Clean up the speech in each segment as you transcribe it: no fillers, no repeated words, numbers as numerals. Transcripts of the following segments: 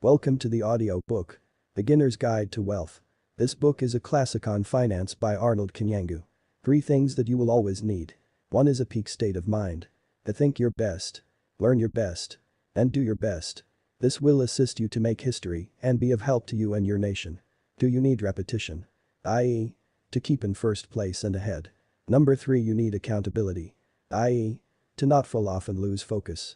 Welcome to the audio book, Beginner's Guide to Wealth. This book is a classic on finance by Arnold Kanyangu. 3 things that you will always need. 1 is a peak state of mind. To think your best, learn your best, and do your best. This will assist you to make history and be of help to you and your nation. 2 you need repetition, i.e., to keep in first place and ahead. Number 3 you need accountability, i.e., to not fall off and lose focus.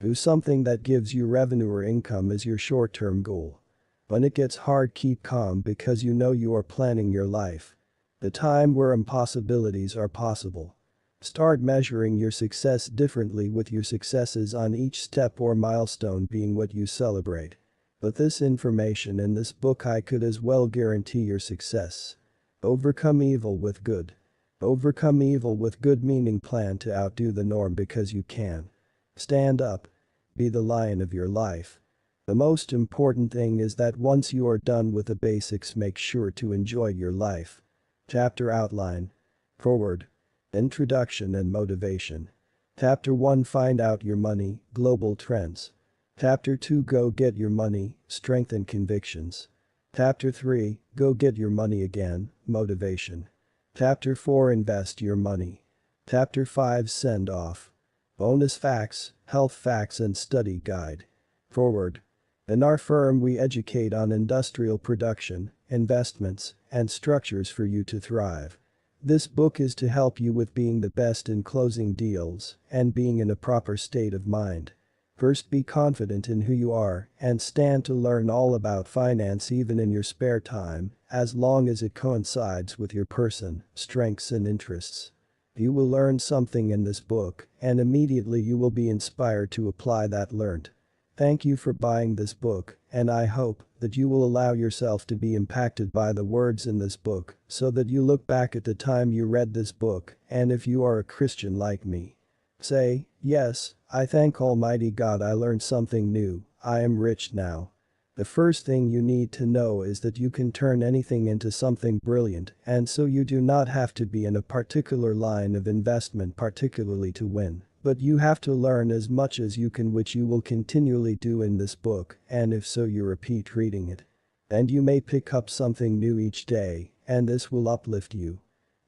Do something that gives you revenue or income as your short-term goal. When it gets hard, keep calm because you know you are planning your life. The time where impossibilities are possible. Start measuring your success differently, with your successes on each step or milestone being what you celebrate. With this information in this book, I could as well guarantee your success. Overcome evil with good. Overcome evil with good, meaning plan to outdo the norm because you can. Stand up. Be the lion of your life. The most important thing is that once you are done with the basics, make sure to enjoy your life. Chapter outline. Forward. Introduction and motivation. Chapter 1 Find out your money, global trends. Chapter 2 Go get your money, strength and convictions. Chapter 3 Go get your money again, motivation. Chapter 4 Invest your money. Chapter 5 Send off. Bonus facts, health facts and study guide. Forward. In our firm we educate on industrial production, investments, and structures for you to thrive. This book is to help you with being the best in closing deals and being in a proper state of mind. First, be confident in who you are and stand to learn all about finance even in your spare time, as long as it coincides with your person, strengths and interests. You will learn something in this book, and immediately you will be inspired to apply that learned. Thank you for buying this book, and I hope that you will allow yourself to be impacted by the words in this book so that you look back at the time you read this book, and if you are a Christian like me, say, "Yes, I thank Almighty God I learned something new, I am rich now." The first thing you need to know is that you can turn anything into something brilliant, and so you do not have to be in a particular line of investment particularly to win. But you have to learn as much as you can, which you will continually do in this book, and if so you repeat reading it. And you may pick up something new each day, and this will uplift you.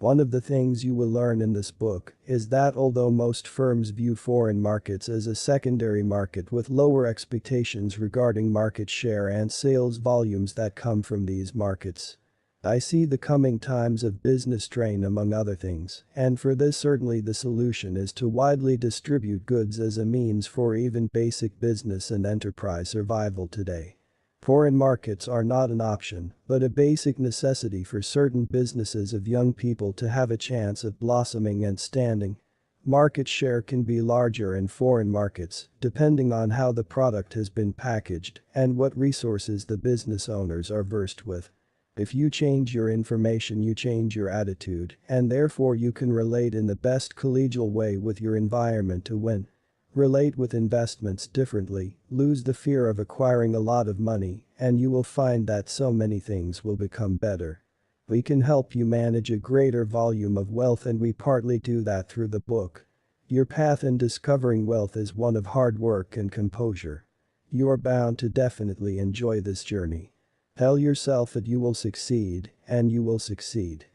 One of the things you will learn in this book is that although most firms view foreign markets as a secondary market with lower expectations regarding market share and sales volumes that come from these markets, I see the coming times of business strain among other things, and for this certainly the solution is to widely distribute goods as a means for even basic business and enterprise survival today. Foreign markets are not an option, but a basic necessity for certain businesses of young people to have a chance of blossoming and standing. Market share can be larger in foreign markets, depending on how the product has been packaged and what resources the business owners are versed with. If you change your information, you change your attitude, and therefore you can relate in the best collegial way with your environment to win. Relate with investments differently, lose the fear of acquiring a lot of money, and you will find that so many things will become better. We can help you manage a greater volume of wealth, and we partly do that through the book. Your path in discovering wealth is one of hard work and composure. You are bound to definitely enjoy this journey. Tell yourself that you will succeed, and you will succeed.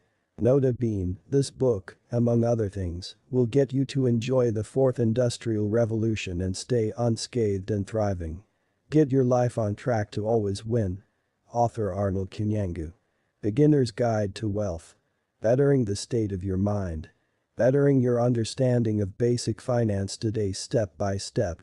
Nota bene, this book, among other things, will get you to enjoy the 4th Industrial Revolution and stay unscathed and thriving. Get your life on track to always win. Author Arnold Kanyangu. Beginner's Guide to Wealth. Bettering the state of your mind. Bettering your understanding of basic finance today step by step.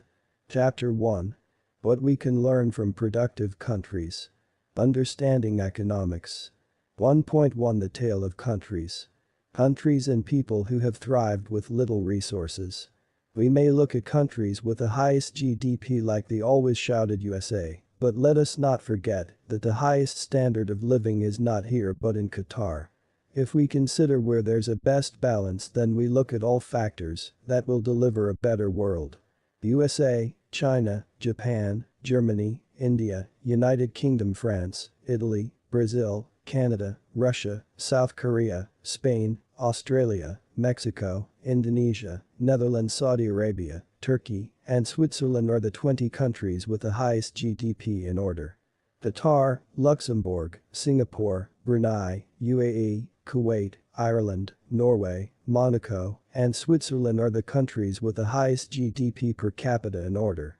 Chapter 1. What we can learn from productive countries. Understanding economics. 1.1 The tale of countries. Countries and people who have thrived with little resources. We may look at countries with the highest GDP like the always shouted USA, but let us not forget that the highest standard of living is not here but in Qatar. If we consider where there's a best balance, then we look at all factors that will deliver a better world. USA, China, Japan, Germany, India, United Kingdom, France, Italy, Brazil, Canada, Russia, South Korea, Spain, Australia, Mexico, Indonesia, Netherlands, Saudi Arabia, Turkey, and Switzerland are the 20 countries with the highest GDP in order. Qatar, Luxembourg, Singapore, Brunei, UAE, Kuwait, Ireland, Norway, Monaco, and Switzerland are the countries with the highest GDP per capita in order.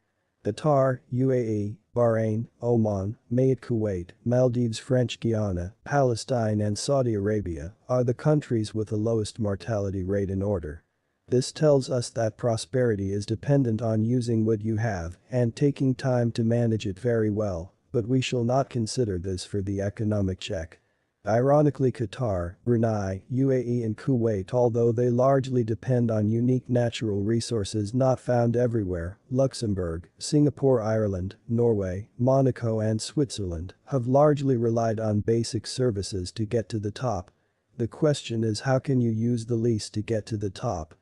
Qatar, UAE, Bahrain, Oman, Mayotte, Kuwait, Maldives, French Guiana, Palestine and Saudi Arabia are the countries with the lowest mortality rate in order. This tells us that prosperity is dependent on using what you have and taking time to manage it very well, but we shall not consider this for the economic check. Ironically, Qatar, Brunei, UAE and Kuwait, although they largely depend on unique natural resources not found everywhere, Luxembourg, Singapore, Ireland, Norway, Monaco and Switzerland have largely relied on basic services to get to the top. The question is, how can you use the least to get to the top?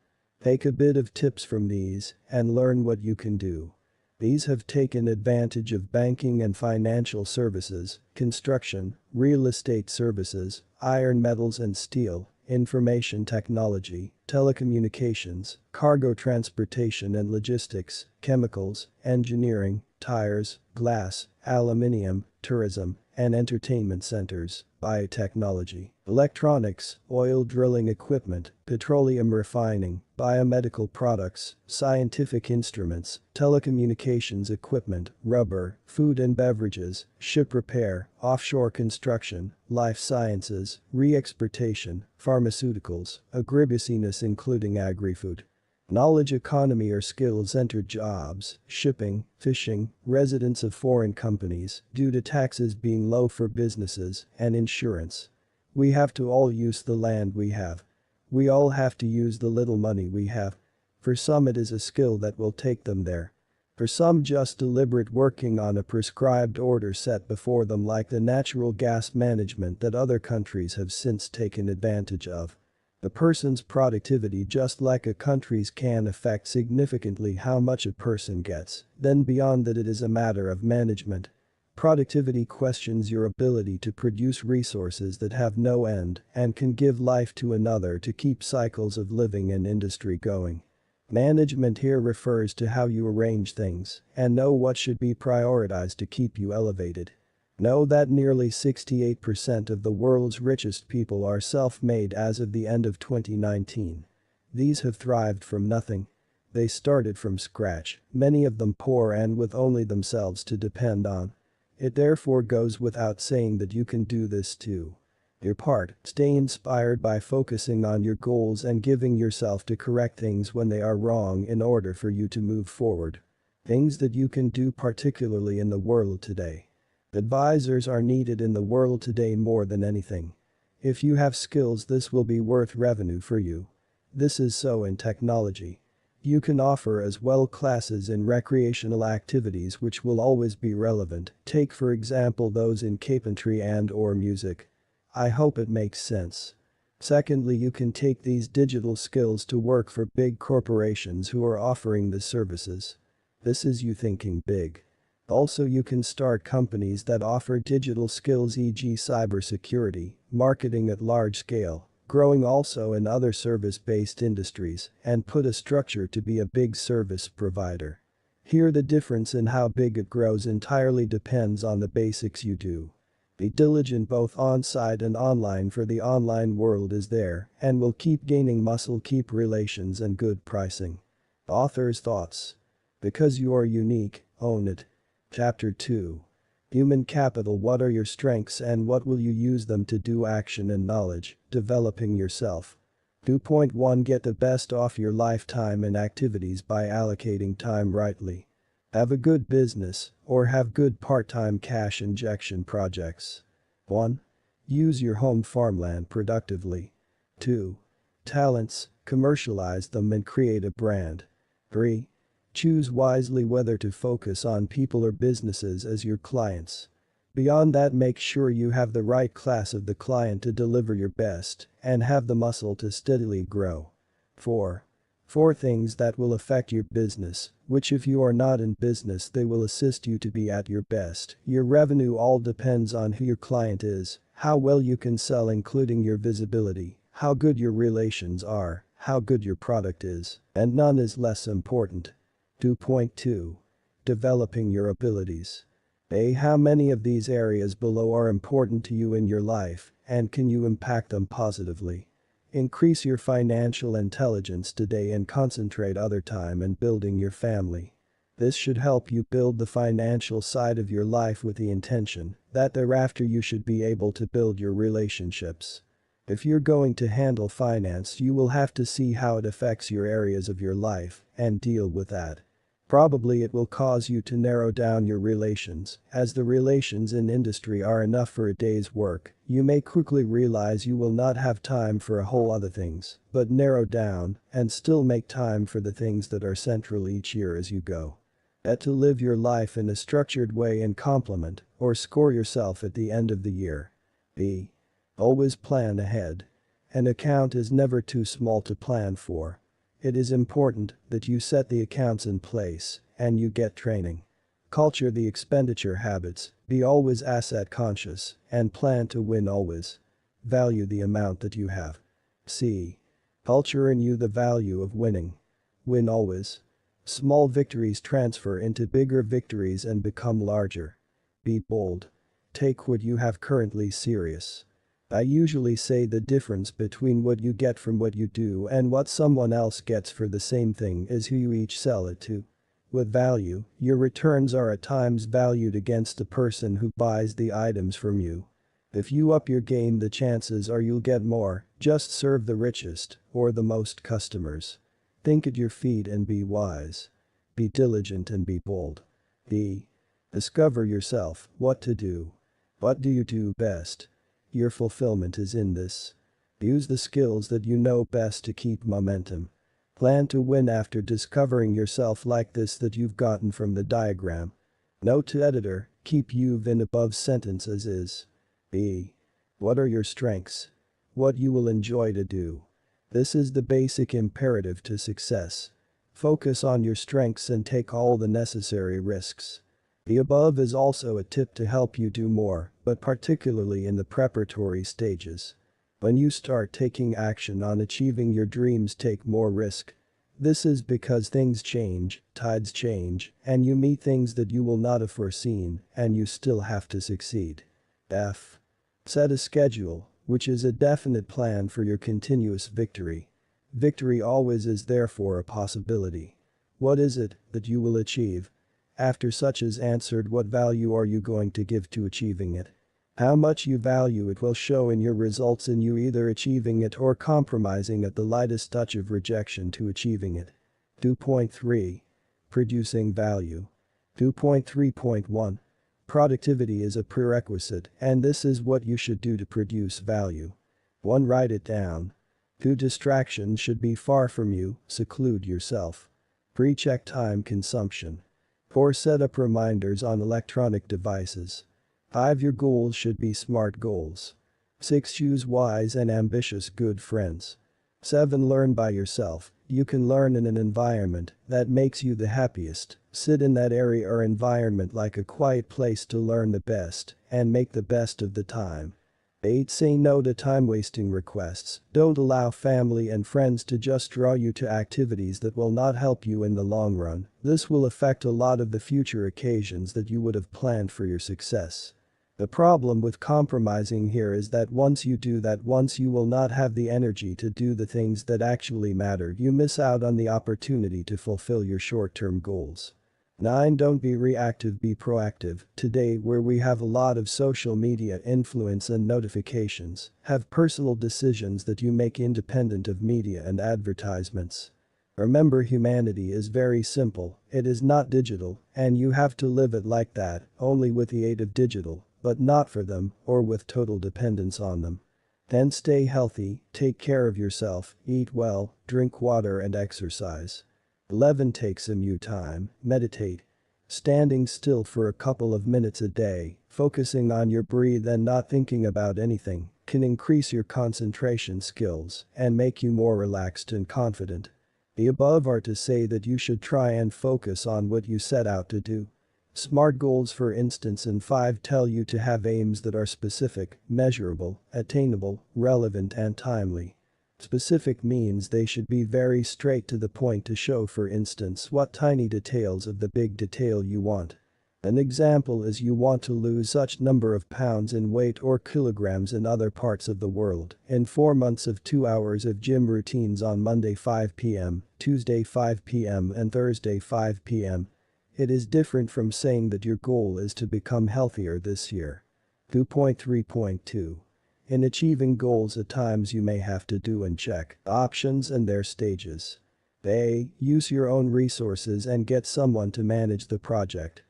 Take a bit of tips from these and learn what you can do. These have taken advantage of banking and financial services, construction, real estate services, iron, metals and steel, information technology, telecommunications, cargo transportation and logistics, chemicals, engineering, tires, glass, aluminium, tourism, and entertainment centers, biotechnology, electronics, oil drilling equipment, petroleum refining, biomedical products, scientific instruments, telecommunications equipment, rubber, food and beverages, ship repair, offshore construction, life sciences, re-exportation, pharmaceuticals, agribusiness including agri-food. Knowledge economy or skills-centered jobs, shipping, fishing, residence of foreign companies due to taxes being low for businesses, and insurance. We have to all use the land we have. We all have to use the little money we have. For some it is a skill that will take them there. For some just deliberate working on a prescribed order set before them, like the natural gas management that other countries have since taken advantage of. A person's productivity, just like a country's, can affect significantly how much a person gets, then beyond that it is a matter of management. Productivity questions your ability to produce resources that have no end and can give life to another to keep cycles of living and industry going. Management here refers to how you arrange things and know what should be prioritized to keep you elevated. Know that nearly 68% of the world's richest people are self-made as of the end of 2019. These have thrived from nothing. They started from scratch, many of them poor and with only themselves to depend on. It therefore goes without saying that you can do this too. Your part, stay inspired by focusing on your goals and giving yourself to correct things when they are wrong in order for you to move forward. Things that you can do, particularly in the world today. Advisors are needed in the world today more than anything. If you have skills, this will be worth revenue for you. This is so in technology. You can offer as well classes in recreational activities which will always be relevant, take for example those in carpentry and/or music. I hope it makes sense. Secondly, you can take these digital skills to work for big corporations who are offering the services. This is you thinking big. Also, you can start companies that offer digital skills, e.g. cybersecurity, marketing at large scale, growing also in other service-based industries, and put a structure to be a big service provider. Here the difference in how big it grows entirely depends on the basics you do. Be diligent both on-site and online, for the online world is there and will keep gaining muscle, keep relations and good pricing. Author's thoughts. Because you are unique, own it. Chapter 2. Human capital. What are your strengths and what will you use them to do? Action and knowledge, developing yourself. 2.1 Get the best off your lifetime and activities by allocating time rightly. Have a good business or have good part-time cash injection projects. 1. Use your home farmland productively. 2. Talents, commercialize them and create a brand. 3. Choose wisely whether to focus on people or businesses as your clients. Beyond that, make sure you have the right class of the client to deliver your best and have the muscle to steadily grow. 4. 4 things that will affect your business, which if you are not in business they will assist you to be at your best. Your revenue all depends on who your client is, how well you can sell including your visibility, how good your relations are, how good your product is, and none is less important. 2.2. Developing your abilities. A. How many of these areas below are important to you in your life, and can you impact them positively? Increase your financial intelligence today and concentrate other time in building your family. This should help you build the financial side of your life with the intention that thereafter you should be able to build your relationships. If you're going to handle finance, you will have to see how it affects your areas of your life and deal with that. Probably it will cause you to narrow down your relations, as the relations in industry are enough for a day's work. You may quickly realize you will not have time for a whole other things, but narrow down and still make time for the things that are central each year as you go. To live your life in a structured way and complement or score yourself at the end of the year. B. Always plan ahead. An account is never too small to plan for. It is important that you set the accounts in place and you get training. Culture the expenditure habits, be always asset conscious, and plan to win always. Value the amount that you have. C. Culture in you the value of winning. Win always. Small victories transfer into bigger victories and become larger. Be bold. Take what you have currently serious. I usually say the difference between what you get from what you do and what someone else gets for the same thing is who you each sell it to. With value, your returns are at times valued against the person who buys the items from you. If you up your game, the chances are you'll get more, just serve the richest or the most customers. Think at your feet and be wise. Be diligent and be bold. D. Discover yourself, what to do. What do you do best? Your fulfillment is in this. Use the skills that you know best to keep momentum. Plan to win after discovering yourself like this that you've gotten from the diagram. Note to editor, keep you've in above sentence as is. B. What are your strengths? What you will enjoy to do. This is the basic imperative to success. Focus on your strengths and take all the necessary risks. The above is also a tip to help you do more, but particularly in the preparatory stages. When you start taking action on achieving your dreams, take more risk. This is because things change, tides change, and you meet things that you will not have foreseen, and you still have to succeed. F. Set a schedule, which is a definite plan for your continuous victory. Victory always is therefore a possibility. What is it that you will achieve? After such is answered, what value are you going to give to achieving it? How much you value it will show in your results, in you either achieving it or compromising at the lightest touch of rejection to achieving it. 2.3. Producing value. 2.3.1. Productivity is a prerequisite, and this is what you should do to produce value. 1. Write it down. 2. Distractions should be far from you, seclude yourself. Pre-check time consumption. 4. Set up reminders on electronic devices. 5. Your goals should be SMART goals. 6. Choose wise and ambitious good friends. 7. Learn by yourself. You can learn in an environment that makes you the happiest. Sit in that area or environment like a quiet place to learn the best and make the best of the time. 8. Say no to time-wasting requests. Don't allow family and friends to just draw you to activities that will not help you in the long run. This will affect a lot of the future occasions that you would have planned for your success. The problem with compromising here is that once you do that, once you will not have the energy to do the things that actually matter, you miss out on the opportunity to fulfill your short-term goals. 9. Don't be reactive, be proactive. Today, where we have a lot of social media influence and notifications, have personal decisions that you make independent of media and advertisements. Remember, humanity is very simple, it is not digital, and you have to live it like that, only with the aid of digital, but not for them or with total dependence on them. 10. Stay healthy, take care of yourself, eat well, drink water and exercise. 11. Take some you time, meditate. Standing still for a couple of minutes a day, focusing on your breath and not thinking about anything, can increase your concentration skills and make you more relaxed and confident. The above are to say that you should try and focus on what you set out to do. SMART goals, for instance, in 5 tell you to have aims that are specific, measurable, attainable, relevant and timely. Specific means they should be very straight to the point to show, for instance, what tiny details of the big detail you want. An example is you want to lose such number of pounds in weight or kilograms in other parts of the world in 4 months of 2 hours of gym routines on Monday 5 p.m., Tuesday 5 p.m. and Thursday 5 p.m. It is different from saying that your goal is to become healthier this year. 2.3.2. In achieving goals, at times you may have to do and check options and their stages. A. Use your own resources and get someone to manage the project.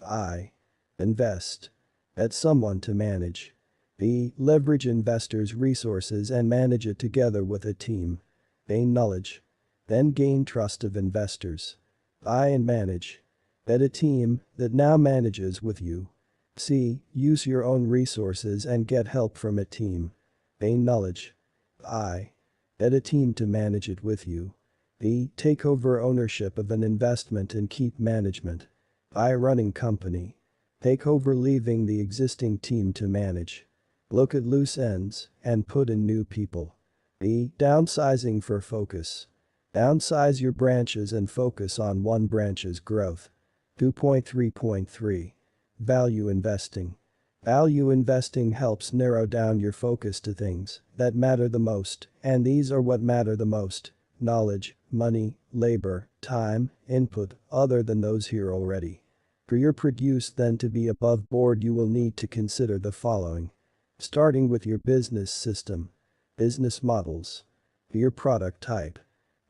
I. Invest. Get someone to manage. B. Leverage investors' resources and manage it together with a team. Gain knowledge. Then gain trust of investors. I. And manage. Get a team that now manages with you. C. Use your own resources and get help from a team. Gain knowledge. I. Get a team to manage it with you. B. Take over ownership of an investment and keep management. I. Running company. Take over leaving the existing team to manage. Look at loose ends and put in new people. B. Downsizing for focus. Downsize your branches and focus on one branch's growth. 2.3.3. Value investing. Value investing helps narrow down your focus to things that matter the most, and these are what matter the most: knowledge, money, labor, time, input, other than those here already. For your produce then to be above board, you will need to consider the following. Starting with your business system. Business models. Your product type.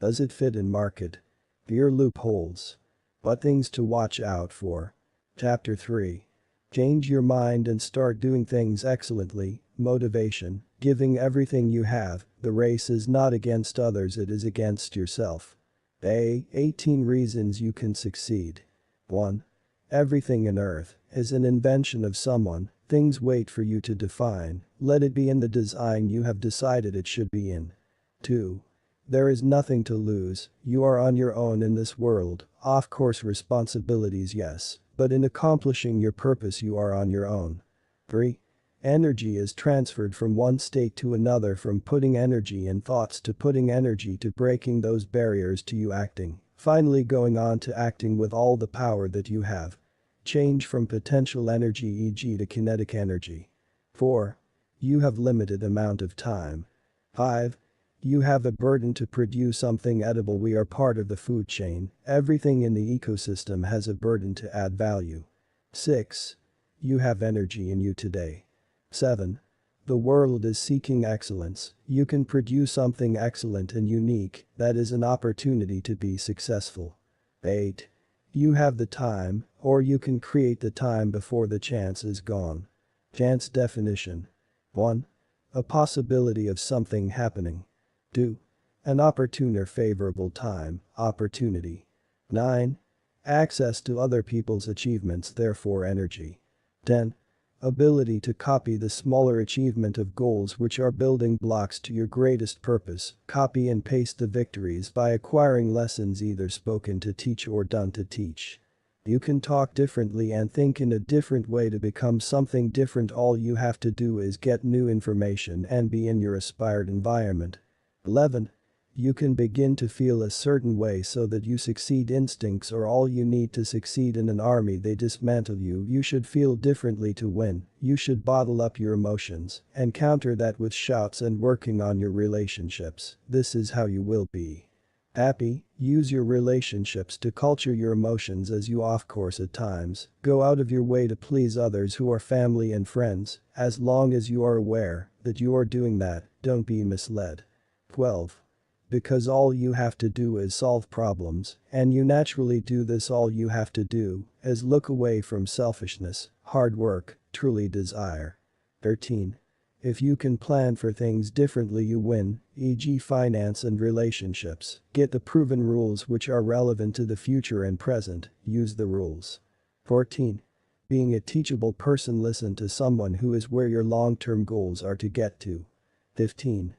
Does it fit in market? Your loopholes. What things to watch out for. Chapter 3. Change your mind and start doing things excellently. Motivation. Giving everything you have. The race is not against others, it is against yourself. A. 18 reasons you can succeed. 1. Everything in earth is an invention of someone. Things wait for you to define. Let it be in the design you have decided it should be in. 2. There is nothing to lose. You are on your own in this world. Of course, responsibilities, yes, but in accomplishing your purpose you are on your own. 3. Energy is transferred from one state to another, from putting energy in thoughts to putting energy to breaking those barriers to you acting, finally going on to acting with all the power that you have. Change from potential energy, e.g. to kinetic energy. 4. You have limited amount of time. 5. You have a burden to produce something edible. We are part of the food chain. Everything in the ecosystem has a burden to add value. 6. You have energy in you today. 7. The world is seeking excellence. You can produce something excellent and unique. That is an opportunity to be successful. 8. You have the time, or you can create the time before the chance is gone. Chance definition. 1. A possibility of something happening. 2. An opportune or favorable time, opportunity. 9. Access to other people's achievements, therefore energy. 10. Ability to copy the smaller achievement of goals which are building blocks to your greatest purpose. Copy and paste the victories by acquiring lessons either spoken to teach or done to teach. You can talk differently and think in a different way to become something different. All you have to do is get new information and be in your aspired environment. 11. You can begin to feel a certain way so that you succeed. Instincts are all you need to succeed in an army. They dismantle you. You should feel differently to win. You should bottle up your emotions and counter that with shouts and working on your relationships. This is how you will be happy. Use your relationships to culture your emotions as you of course at times go out of your way to please others who are family and friends. As long as you are aware that you are doing that, don't be misled. 12. Because all you have to do is solve problems, and you naturally do this, all you have to do is look away from selfishness, hard work, truly desire. 13. If you can plan for things differently you win, e.g. finance and relationships. Get the proven rules which are relevant to the future and present, use the rules. 14. Being a teachable person, listen to someone who is where your long-term goals are to get to. 15.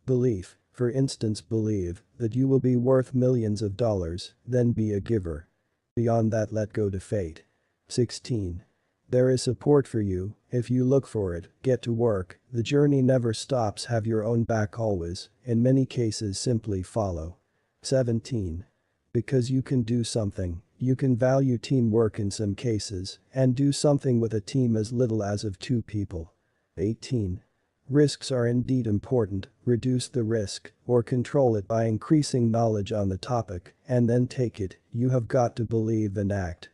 Belief. For instance, believe that you will be worth millions of dollars, then be a giver. Beyond that, let go to fate. 16. There is support for you, if you look for it, get to work, the journey never stops, have your own back always, in many cases simply follow. 17. Because you can do something, you can value teamwork in some cases, and do something with a team as little as of 2 people. 18. Risks are indeed important, reduce the risk, or control it by increasing knowledge on the topic, and then take it, you have got to believe and act.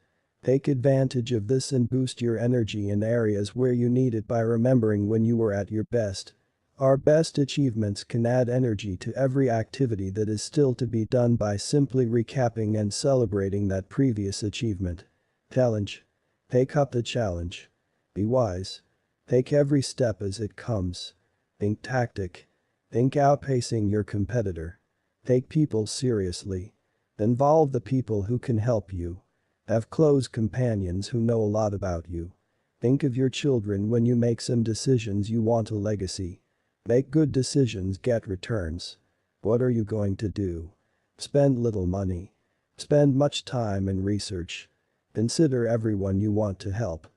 Take advantage of this and boost your energy in areas where you need it by remembering when you were at your best. Our best achievements can add energy to every activity that is still to be done by simply recapping and celebrating that previous achievement. Challenge. Take up the challenge. Be wise. Take every step as it comes. Think tactic. Think outpacing your competitor. Take people seriously. Involve the people who can help you. Have close companions who know a lot about you. Think of your children when you make some decisions you want a legacy. Make good decisions, get returns. What are you going to do? Spend little money. Spend much time in research. Consider everyone you want to help.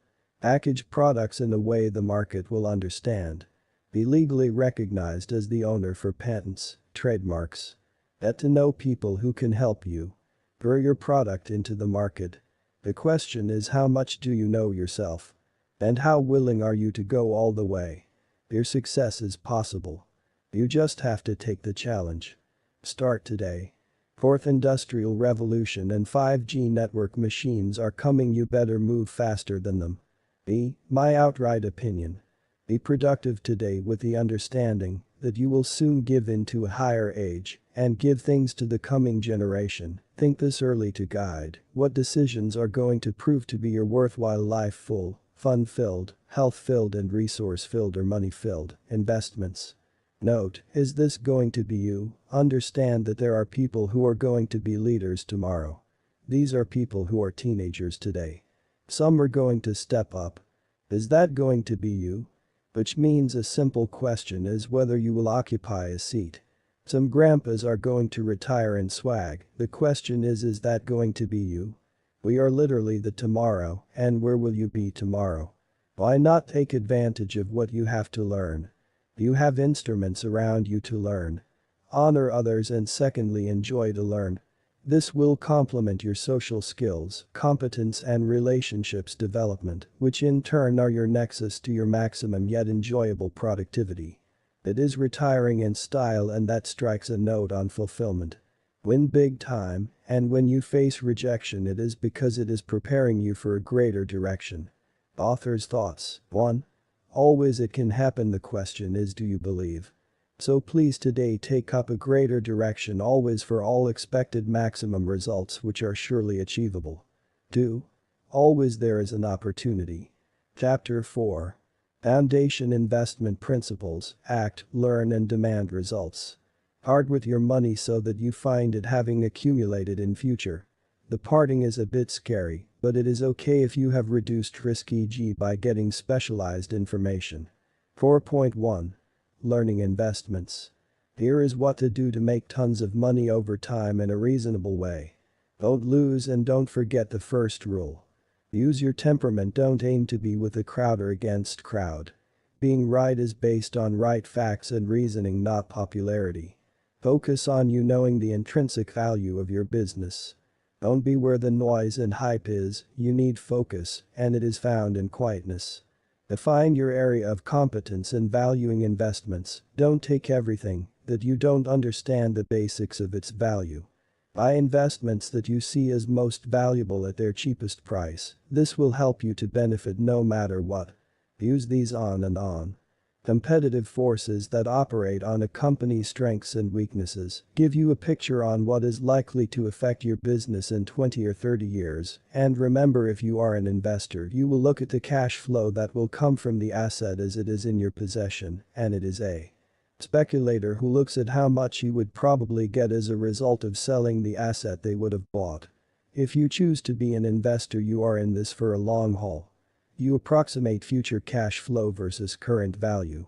Package products in a way the market will understand. Be legally recognized as the owner for patents, trademarks. Get to know people who can help you. Throw your product into the market. The question is, how much do you know yourself? And how willing are you to go all the way? Your success is possible. You just have to take the challenge. Start today. Fourth Industrial Revolution and 5G network machines are coming, you better move faster than them. My outright opinion. Be productive today with the understanding that you will soon give in to a higher age and give things to the coming generation. Think this early to guide what decisions are going to prove to be your worthwhile life, full, fun-filled, health-filled and resource-filled or money-filled investments. Note, is this going to be you? Understand that there are people who are going to be leaders tomorrow. These are people who are teenagers today. Some are going to step up. Is that going to be you? Which means a simple question is whether you will occupy a seat. Some grandpas are going to retire and swag, the question is that going to be you? We are literally the tomorrow, and where will you be tomorrow? Why not take advantage of what you have to learn? You have instruments around you to learn. Honor others and secondly enjoy to learn. This will complement your social skills, competence and relationships development, which in turn are your nexus to your maximum yet enjoyable productivity. It is retiring in style, and that strikes a note on fulfillment. Win big time, and when you face rejection it is because it is preparing you for a greater direction. Author's thoughts. 1. Always it can happen, the question is, do you believe? So please today take up a greater direction, always, for all expected maximum results which are surely achievable. 2. Always there is an opportunity. Chapter 4. Foundation Investment Principles. Act, learn and demand results. Part with your money so that you find it having accumulated in future. The parting is a bit scary, but it is okay if you have reduced risk, e.g. by getting specialized information. 4.1. Learning investments. Here is what to do to make tons of money over time in a reasonable way. Don't lose, and don't forget the first rule. Use your temperament, don't aim to be with the crowd or against crowd. Being right is based on right facts and reasoning, not popularity. Focus on you knowing the intrinsic value of your business. Don't be where the noise and hype is, you need focus, and it is found in quietness. Define your area of competence in valuing investments, don't take everything that you don't understand the basics of its value. Buy investments that you see as most valuable at their cheapest price, this will help you to benefit no matter what. Use these on and on. Competitive forces that operate on a company's strengths and weaknesses give you a picture on what is likely to affect your business in 20 or 30 years, and remember, if you are an investor you will look at the cash flow that will come from the asset as it is in your possession, and it is a speculator who looks at how much he would probably get as a result of selling the asset they would have bought. If you choose to be an investor, you are in this for a long haul. You approximate future cash flow versus current value.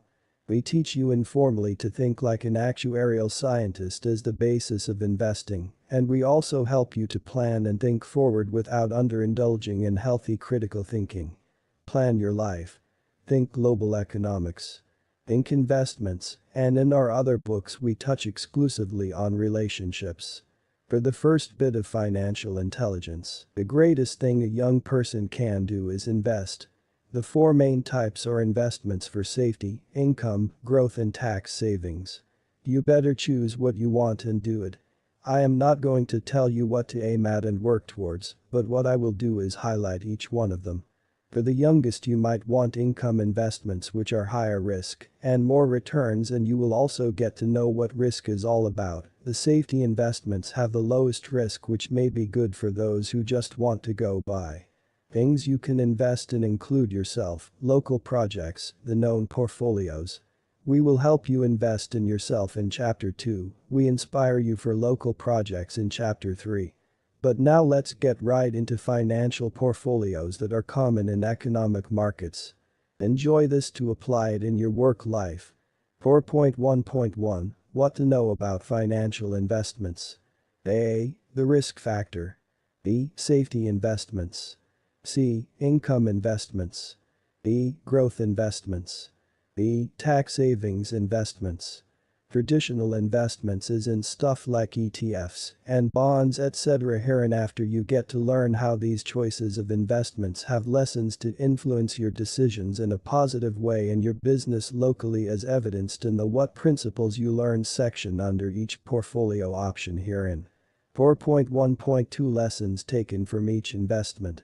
We teach you informally to think like an actuarial scientist as the basis of investing, and we also help you to plan and think forward without underindulging in healthy critical thinking. Plan your life. Think global economics. Think investments, and in our other books we touch exclusively on relationships. For the first bit of financial intelligence, the greatest thing a young person can do is invest. The four main types are investments for safety, income, growth and tax savings. You better choose what you want and do it. I am not going to tell you what to aim at and work towards, but what I will do is highlight each one of them. For the youngest you might want income investments which are higher risk and more returns, and you will also get to know what risk is all about. The safety investments have the lowest risk, which may be good for those who just want to go buy. Things you can invest in include yourself, local projects, the known portfolios. We will help you invest in yourself in Chapter 2, we inspire you for local projects in Chapter 3. But now let's get right into financial portfolios that are common in economic markets. Enjoy this to apply it in your work life. 4.1.1 What to know about financial investments. A. The risk factor. B. Safety investments. C. Income investments. D. Growth investments. E. Tax savings investments. Traditional investments is in stuff like ETFs and bonds etc. Hereinafter you get to learn how these choices of investments have lessons to influence your decisions in a positive way in your business locally, as evidenced in the What Principles You Learn section under each portfolio option herein. 4.1.2 Lessons taken from each investment.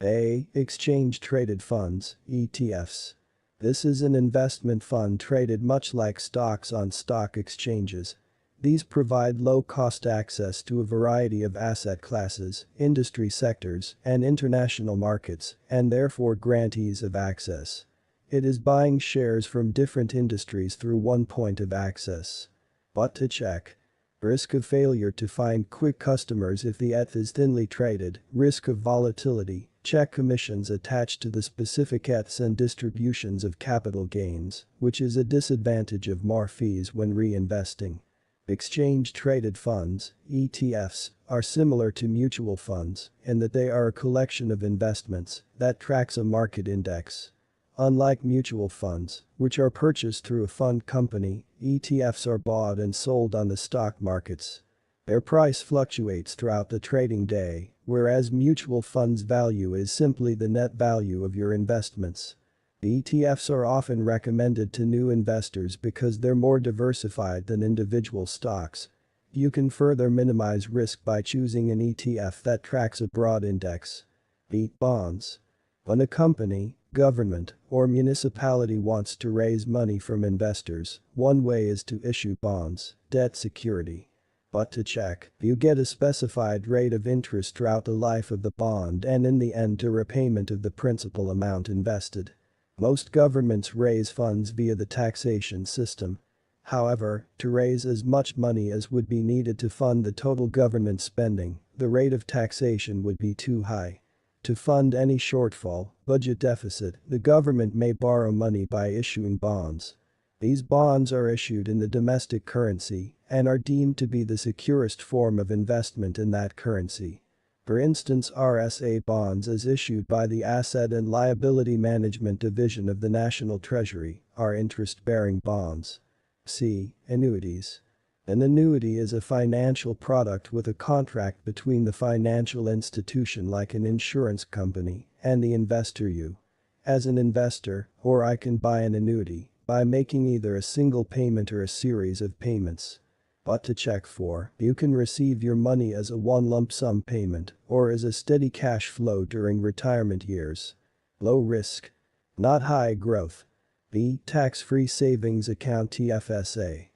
A. Exchange-traded funds, ETFs. This is an investment fund traded much like stocks on stock exchanges. These provide low-cost access to a variety of asset classes, industry sectors, and international markets, and therefore grant ease of access. It is buying shares from different industries through one point of access. But to check. Risk of failure to find quick customers if the ETH is thinly traded, risk of volatility, check commissions attached to the specific ETHs and distributions of capital gains, which is a disadvantage of more fees when reinvesting. Exchange-traded funds, ETFs, are similar to mutual funds in that they are a collection of investments that tracks a market index. Unlike mutual funds, which are purchased through a fund company, ETFs are bought and sold on the stock markets. Their price fluctuates throughout the trading day, whereas mutual funds' value is simply the net value of your investments. The ETFs are often recommended to new investors because they're more diversified than individual stocks. You can further minimize risk by choosing an ETF that tracks a broad index. B. Bonds. When a company, government, or municipality wants to raise money from investors, one way is to issue bonds, debt security. But to check, you get a specified rate of interest throughout the life of the bond and in the end to repayment of the principal amount invested. Most governments raise funds via the taxation system. However, to raise as much money as would be needed to fund the total government spending, the rate of taxation would be too high. To fund any shortfall, budget deficit, the government may borrow money by issuing bonds. These bonds are issued in the domestic currency and are deemed to be the securest form of investment in that currency. For instance, RSA bonds as issued by the Asset and Liability Management Division of the National Treasury are interest-bearing bonds. C. Annuities. An annuity is a financial product with a contract between the financial institution, like an insurance company, and the investor, you. As an investor, or I can buy an annuity by making either a single payment or a series of payments. But to check for, you can receive your money as a one lump sum payment or as a steady cash flow during retirement years. Low risk. Not high growth. B. Tax-free savings account, TFSA.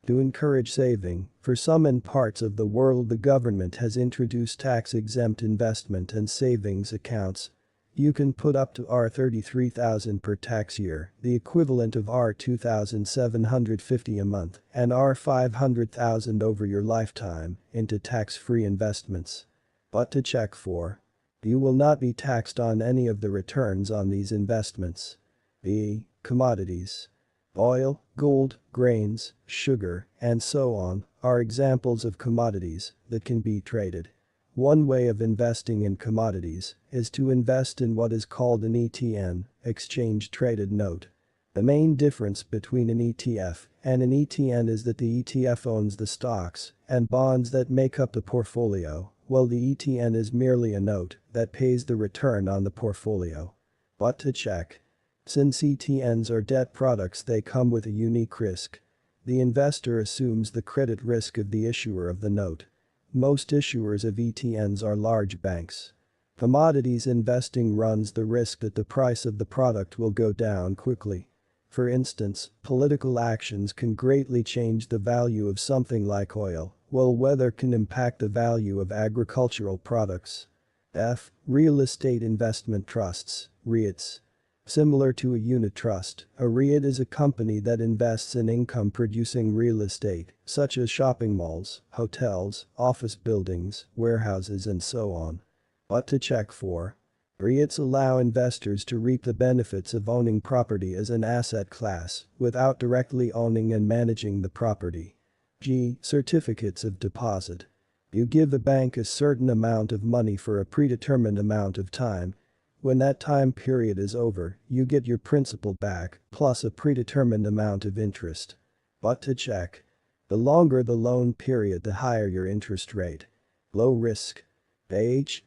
To encourage saving, for some in parts of the world the government has introduced tax-exempt investment and savings accounts. You can put up to $33,000 per tax year, the equivalent of $2,750 a month, and $500,000 over your lifetime, into tax-free investments. But to check for. You will not be taxed on any of the returns on these investments. B. Commodities. Oil, gold, grains, sugar, and so on are examples of commodities that can be traded. One way of investing in commodities is to invest in what is called an ETN, exchange traded note. The main difference between an ETF and an ETN is that the ETF owns the stocks and bonds that make up the portfolio, while the ETN is merely a note that pays the return on the portfolio. But to check. Since ETNs are debt products, they come with a unique risk. The investor assumes the credit risk of the issuer of the note. Most issuers of ETNs are large banks. Commodities investing runs the risk that the price of the product will go down quickly. For instance, political actions can greatly change the value of something like oil, while weather can impact the value of agricultural products. Real estate investment trusts, REITs. Similar to a unit trust, a REIT is a company that invests in income-producing real estate, such as shopping malls, hotels, office buildings, warehouses and so on. What to check for? REITs allow investors to reap the benefits of owning property as an asset class without directly owning and managing the property. Certificates of deposit. You give a bank a certain amount of money for a predetermined amount of time. When that time period is over, you get your principal back, plus a predetermined amount of interest. But to check. The longer the loan period, the higher your interest rate. Low risk.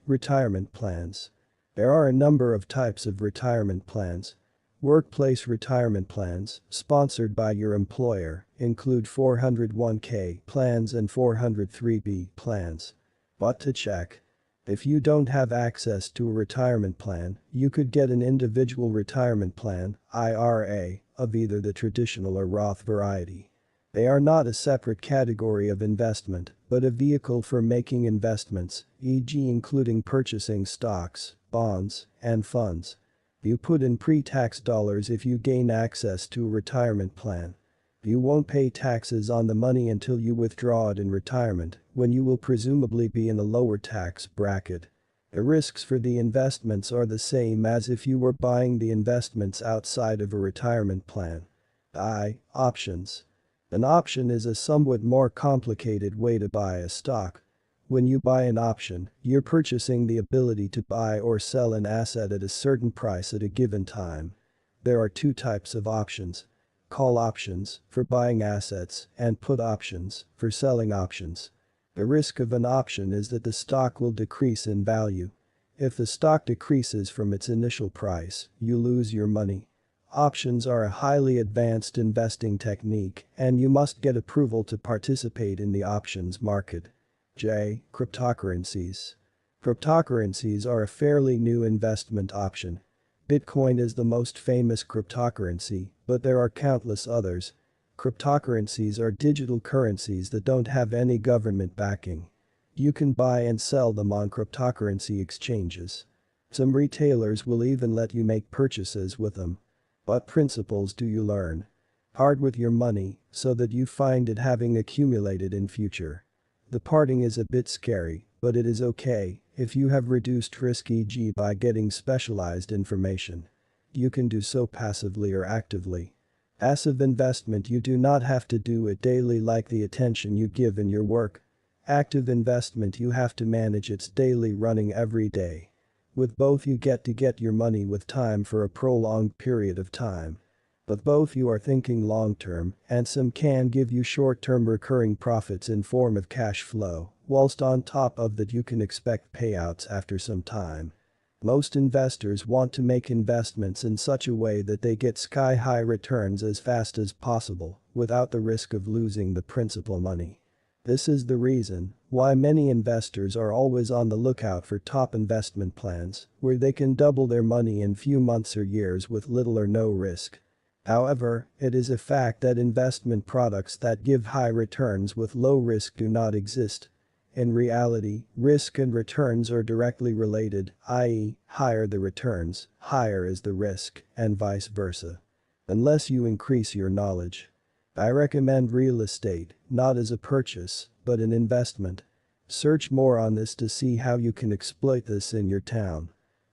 Retirement plans. There are a number of types of retirement plans. Workplace retirement plans, sponsored by your employer, include 401k plans and 403b plans. But to check. If you don't have access to a retirement plan, you could get an individual retirement plan, IRA, of either the traditional or Roth variety. They are not a separate category of investment, but a vehicle for making investments, e.g. including purchasing stocks, bonds, and funds. You put in pre-tax dollars if you gain access to a retirement plan. You won't pay taxes on the money until you withdraw it in retirement, when you will presumably be in a lower tax bracket. The risks for the investments are the same as if you were buying the investments outside of a retirement plan. Options. An option is a somewhat more complicated way to buy a stock. When you buy an option, you're purchasing the ability to buy or sell an asset at a certain price at a given time. There are two types of options. Call options, for buying assets, and put options, for selling options. The risk of an option is that the stock will decrease in value. If the stock decreases from its initial price, you lose your money. Options are a highly advanced investing technique, and you must get approval to participate in the options market. Cryptocurrencies. Cryptocurrencies are a fairly new investment option. Bitcoin is the most famous cryptocurrency, but there are countless others. Cryptocurrencies are digital currencies that don't have any government backing. You can buy and sell them on cryptocurrency exchanges. Some retailers will even let you make purchases with them. What principles do you learn? Part with your money so that you find it having accumulated in future. The parting is a bit scary, but it is okay if you have reduced risk, e.g. by getting specialized information. You can do so passively or actively. Passive investment, you do not have to do it daily like the attention you give in your work. Active investment, you have to manage its daily running every day. With both you get to get your money with time for a prolonged period of time. But both you are thinking long-term, and some can give you short-term recurring profits in form of cash flow, whilst on top of that you can expect payouts after some time. Most investors want to make investments in such a way that they get sky-high returns as fast as possible, without the risk of losing the principal money. This is the reason why many investors are always on the lookout for top investment plans, where they can double their money in few months or years with little or no risk. However, it is a fact that investment products that give high returns with low risk do not exist. In reality, risk and returns are directly related, i.e., higher the returns, higher is the risk, and vice versa. Unless you increase your knowledge. I recommend real estate, not as a purchase, but an investment. Search more on this to see how you can exploit this in your town.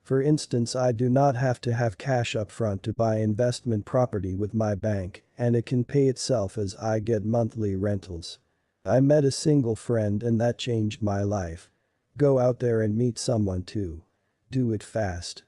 For instance, I do not have to have cash upfront to buy investment property with my bank, and it can pay itself as I get monthly rentals. I met a single friend and that changed my life. Go out there and meet someone too. Do it fast.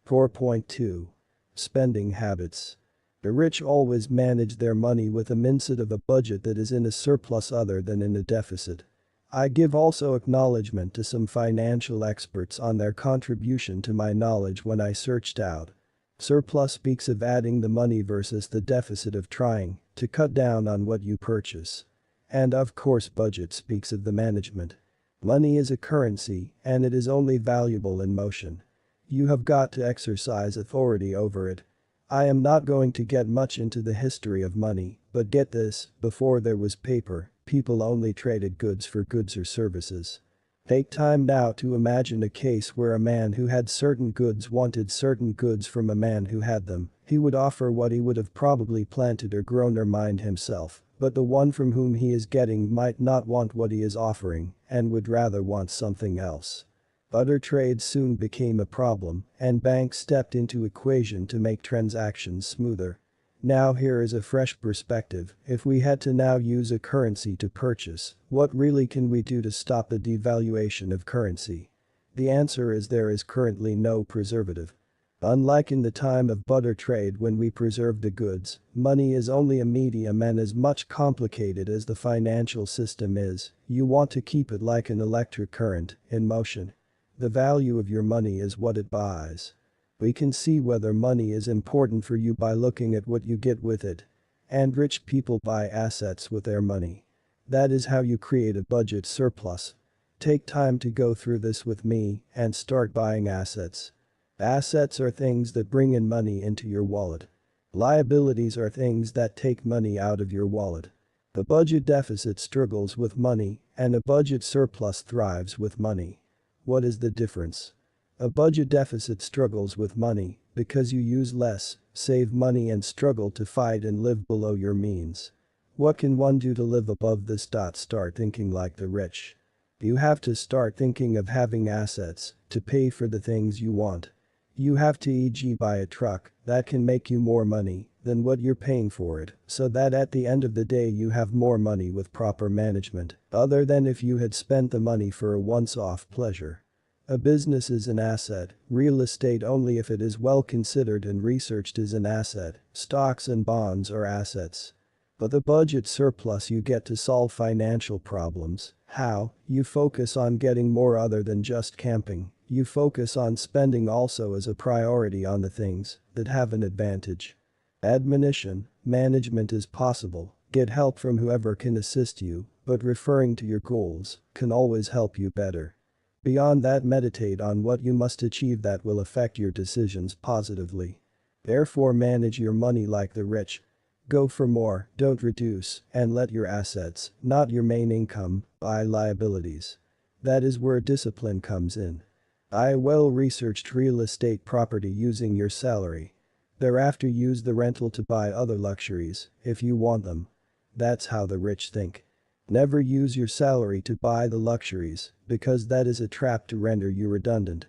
4.2. Spending habits. The rich always manage their money with a mindset of a budget that is in a surplus other than in a deficit. I give also acknowledgement to some financial experts on their contribution to my knowledge when I searched out. Surplus speaks of adding the money versus the deficit of trying to cut down on what you purchase. And of course budget speaks of the management. Money is a currency and it is only valuable in motion. You have got to exercise authority over it. I am not going to get much into the history of money, but get this, before there was paper, people only traded goods for goods or services. Take time now to imagine a case where a man who had certain goods wanted certain goods from a man who had them. He would offer what he would have probably planted or grown or mined himself, but the one from whom he is getting might not want what he is offering and would rather want something else. Barter trade soon became a problem, and banks stepped into equation to make transactions smoother. Now here is a fresh perspective. If we had to now use a currency to purchase, what really can we do to stop the devaluation of currency? The answer is there is currently no preservative. Unlike in the time of barter trade when we preserved the goods, money is only a medium and as much complicated as the financial system is, you want to keep it like an electric current, in motion. The value of your money is what it buys. We can see whether money is important for you by looking at what you get with it. And rich people buy assets with their money. That is how you create a budget surplus. Take time to go through this with me and start buying assets. Assets are things that bring in money into your wallet. Liabilities are things that take money out of your wallet. The budget deficit struggles with money, and a budget surplus thrives with money. What is the difference? A budget deficit struggles with money because you use less, save money and struggle to fight and live below your means. What can one do to live above this? Start thinking like the rich. You have to start thinking of having assets to pay for the things you want. You have to e.g. buy a truck that can make you more money than what you're paying for it, so that at the end of the day you have more money with proper management, other than if you had spent the money for a once-off pleasure. A business is an asset, real estate only if it is well considered and researched is an asset, stocks and bonds are assets. But the budget surplus you get to solve financial problems. How? You focus on getting more other than just camping. You focus on spending also as a priority on the things that have an advantage. Admonition, management is possible, get help from whoever can assist you, but referring to your goals can always help you better. Beyond that, meditate on what you must achieve that will affect your decisions positively. Therefore, manage your money like the rich. Go for more, don't reduce, and let your assets, not your main income, buy liabilities. That is where discipline comes in. Buy well-researched real estate property using your salary. Thereafter use the rental to buy other luxuries, if you want them. That's how the rich think. Never use your salary to buy the luxuries, because that is a trap to render you redundant.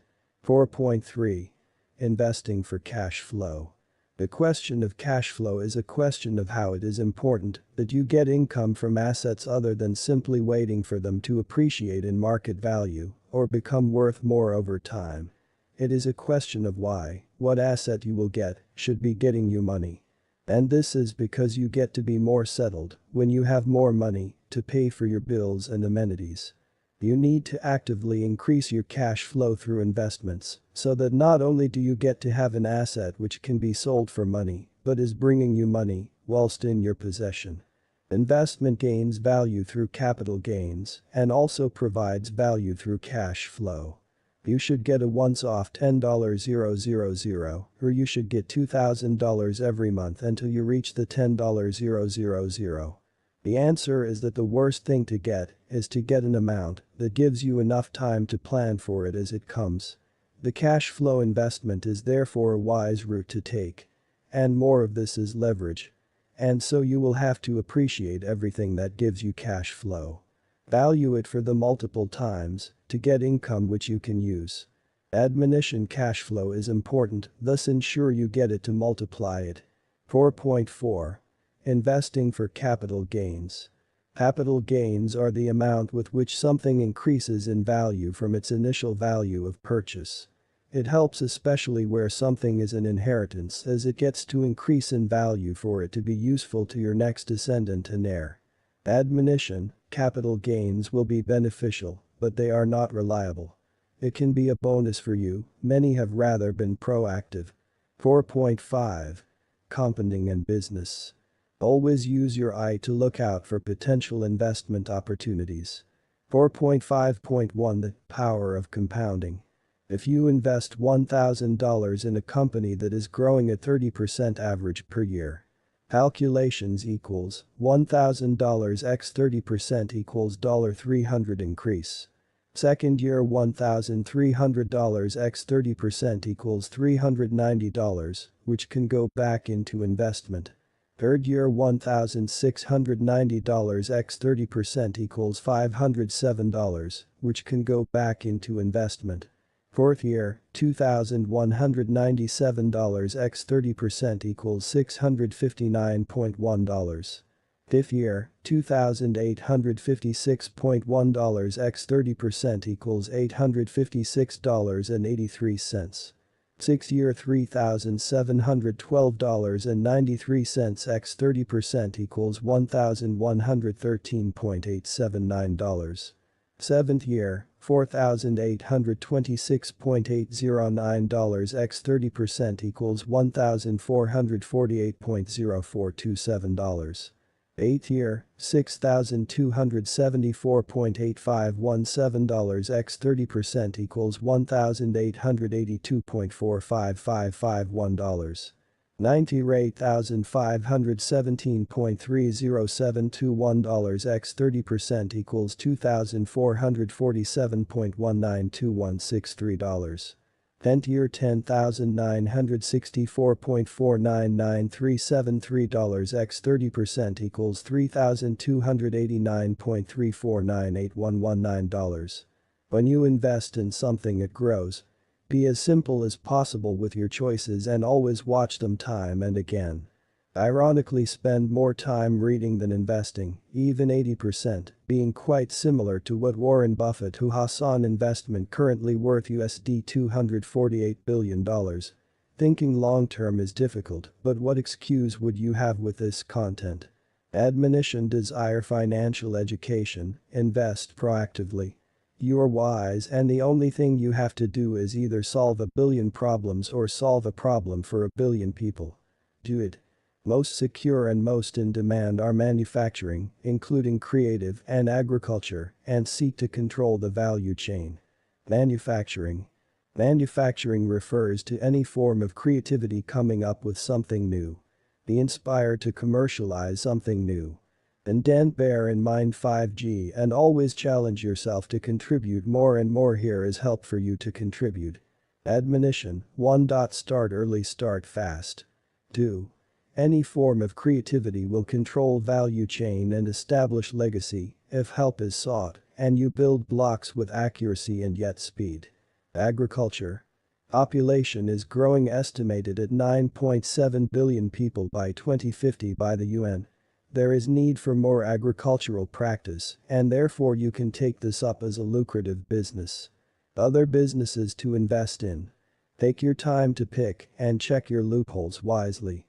4.3. Investing for cash flow. The question of cash flow is a question of how it is important that you get income from assets other than simply waiting for them to appreciate in market value or become worth more over time. It is a question of why, what asset you will get, should be getting you money. And this is because you get to be more settled when you have more money to pay for your bills and amenities. You need to actively increase your cash flow through investments so that not only do you get to have an asset which can be sold for money, but is bringing you money whilst in your possession. Investment gains value through capital gains and also provides value through cash flow. You should get a once-off $10,000, or you should get $2,000 every month until you reach the $10,000. The answer is that the worst thing to get is to get an amount that gives you enough time to plan for it as it comes. The cash flow investment is therefore a wise route to take. And more of this is leverage. And so you will have to appreciate everything that gives you cash flow. Value it for the multiple times to get income which you can use. Admonition: cash flow is important, thus ensure you get it to multiply it. 4.4. Investing for capital gains. Capital gains are the amount with which something increases in value from its initial value of purchase. It helps especially where something is an inheritance, as it gets to increase in value for it to be useful to your next descendant and heir. Admonition: capital gains will be beneficial, but they are not reliable. It can be a bonus for you, many have rather been proactive. 4.5. Compounding and business. Always use your eye to look out for potential investment opportunities. 4.5.1 The power of compounding. If you invest $1,000 in a company that is growing at 30% average per year. Calculations equals $1,000 x 30% equals $300 increase. Second year $1,300 x 30% equals $390, which can go back into investment. Third year $1,690 x 30% equals $507, which can go back into investment. Fourth year, $2,197 x 30% equals $659.1. Fifth year, $2,856.1 x 30% equals $856.83. Sixth year $3,712.93 x 30% equals $1,113.879. Seventh year, $4,826.809 x 30% equals $1,448.0427. Eighth year, $6,274.8517 x 30% equals $1,882.455551. Ninth year $8,517.30721 x 30% equals $2,447.192163. 10th year $10,964.49937 x 30% equals $3,289.3498119. When you invest in something it grows. Be as simple as possible with your choices and always watch them time and again. Ironically, spend more time reading than investing, even 80%, being quite similar to what Warren Buffett, who has an investment currently worth $248 billion. Thinking long-term is difficult, but what excuse would you have with this content? Admonition: desire financial education, invest proactively. You are wise and the only thing you have to do is either solve a billion problems or solve a problem for a billion people. Do it. Most secure and most in demand are manufacturing, including creative and agriculture, and seek to control the value chain. Manufacturing. Manufacturing refers to any form of creativity coming up with something new. Be inspired to commercialize something new. And then bear in mind 5G and always challenge yourself to contribute more and more. Here is help for you to contribute. Admonition: 1. Start early, start fast. 2. Any form of creativity will control value chain and establish legacy if help is sought and you build blocks with accuracy and yet speed. Agriculture. Population is growing, estimated at 9.7 billion people by 2050 by the UN. There is need for more agricultural practice and therefore you can take this up as a lucrative business. Other businesses to invest in. Take your time to pick and check your loopholes wisely.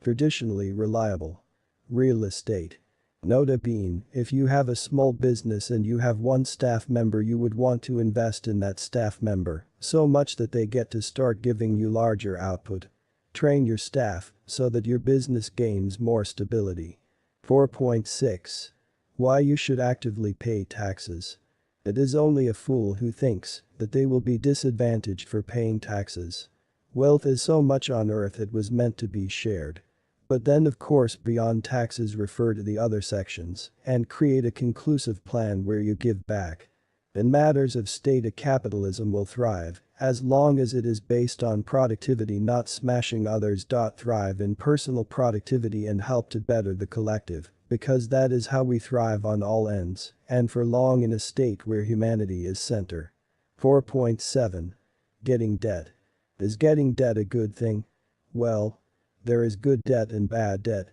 Traditionally reliable. Real estate. Nota bene, if you have a small business and you have one staff member, you would want to invest in that staff member so much that they get to start giving you larger output. Train your staff so that your business gains more stability. 4.6. Why you should actively pay taxes. It is only a fool who thinks that they will be disadvantaged for paying taxes. Wealth is so much on earth it was meant to be shared. But then of course beyond taxes refer to the other sections and create a conclusive plan where you give back. In matters of state, a capitalism will thrive as long as it is based on productivity, not smashing others. Thrive in personal productivity and help to better the collective, because that is how we thrive on all ends and for long in a state where humanity is center. 4.7. Getting debt. Is getting debt a good thing? Well, there is good debt and bad debt.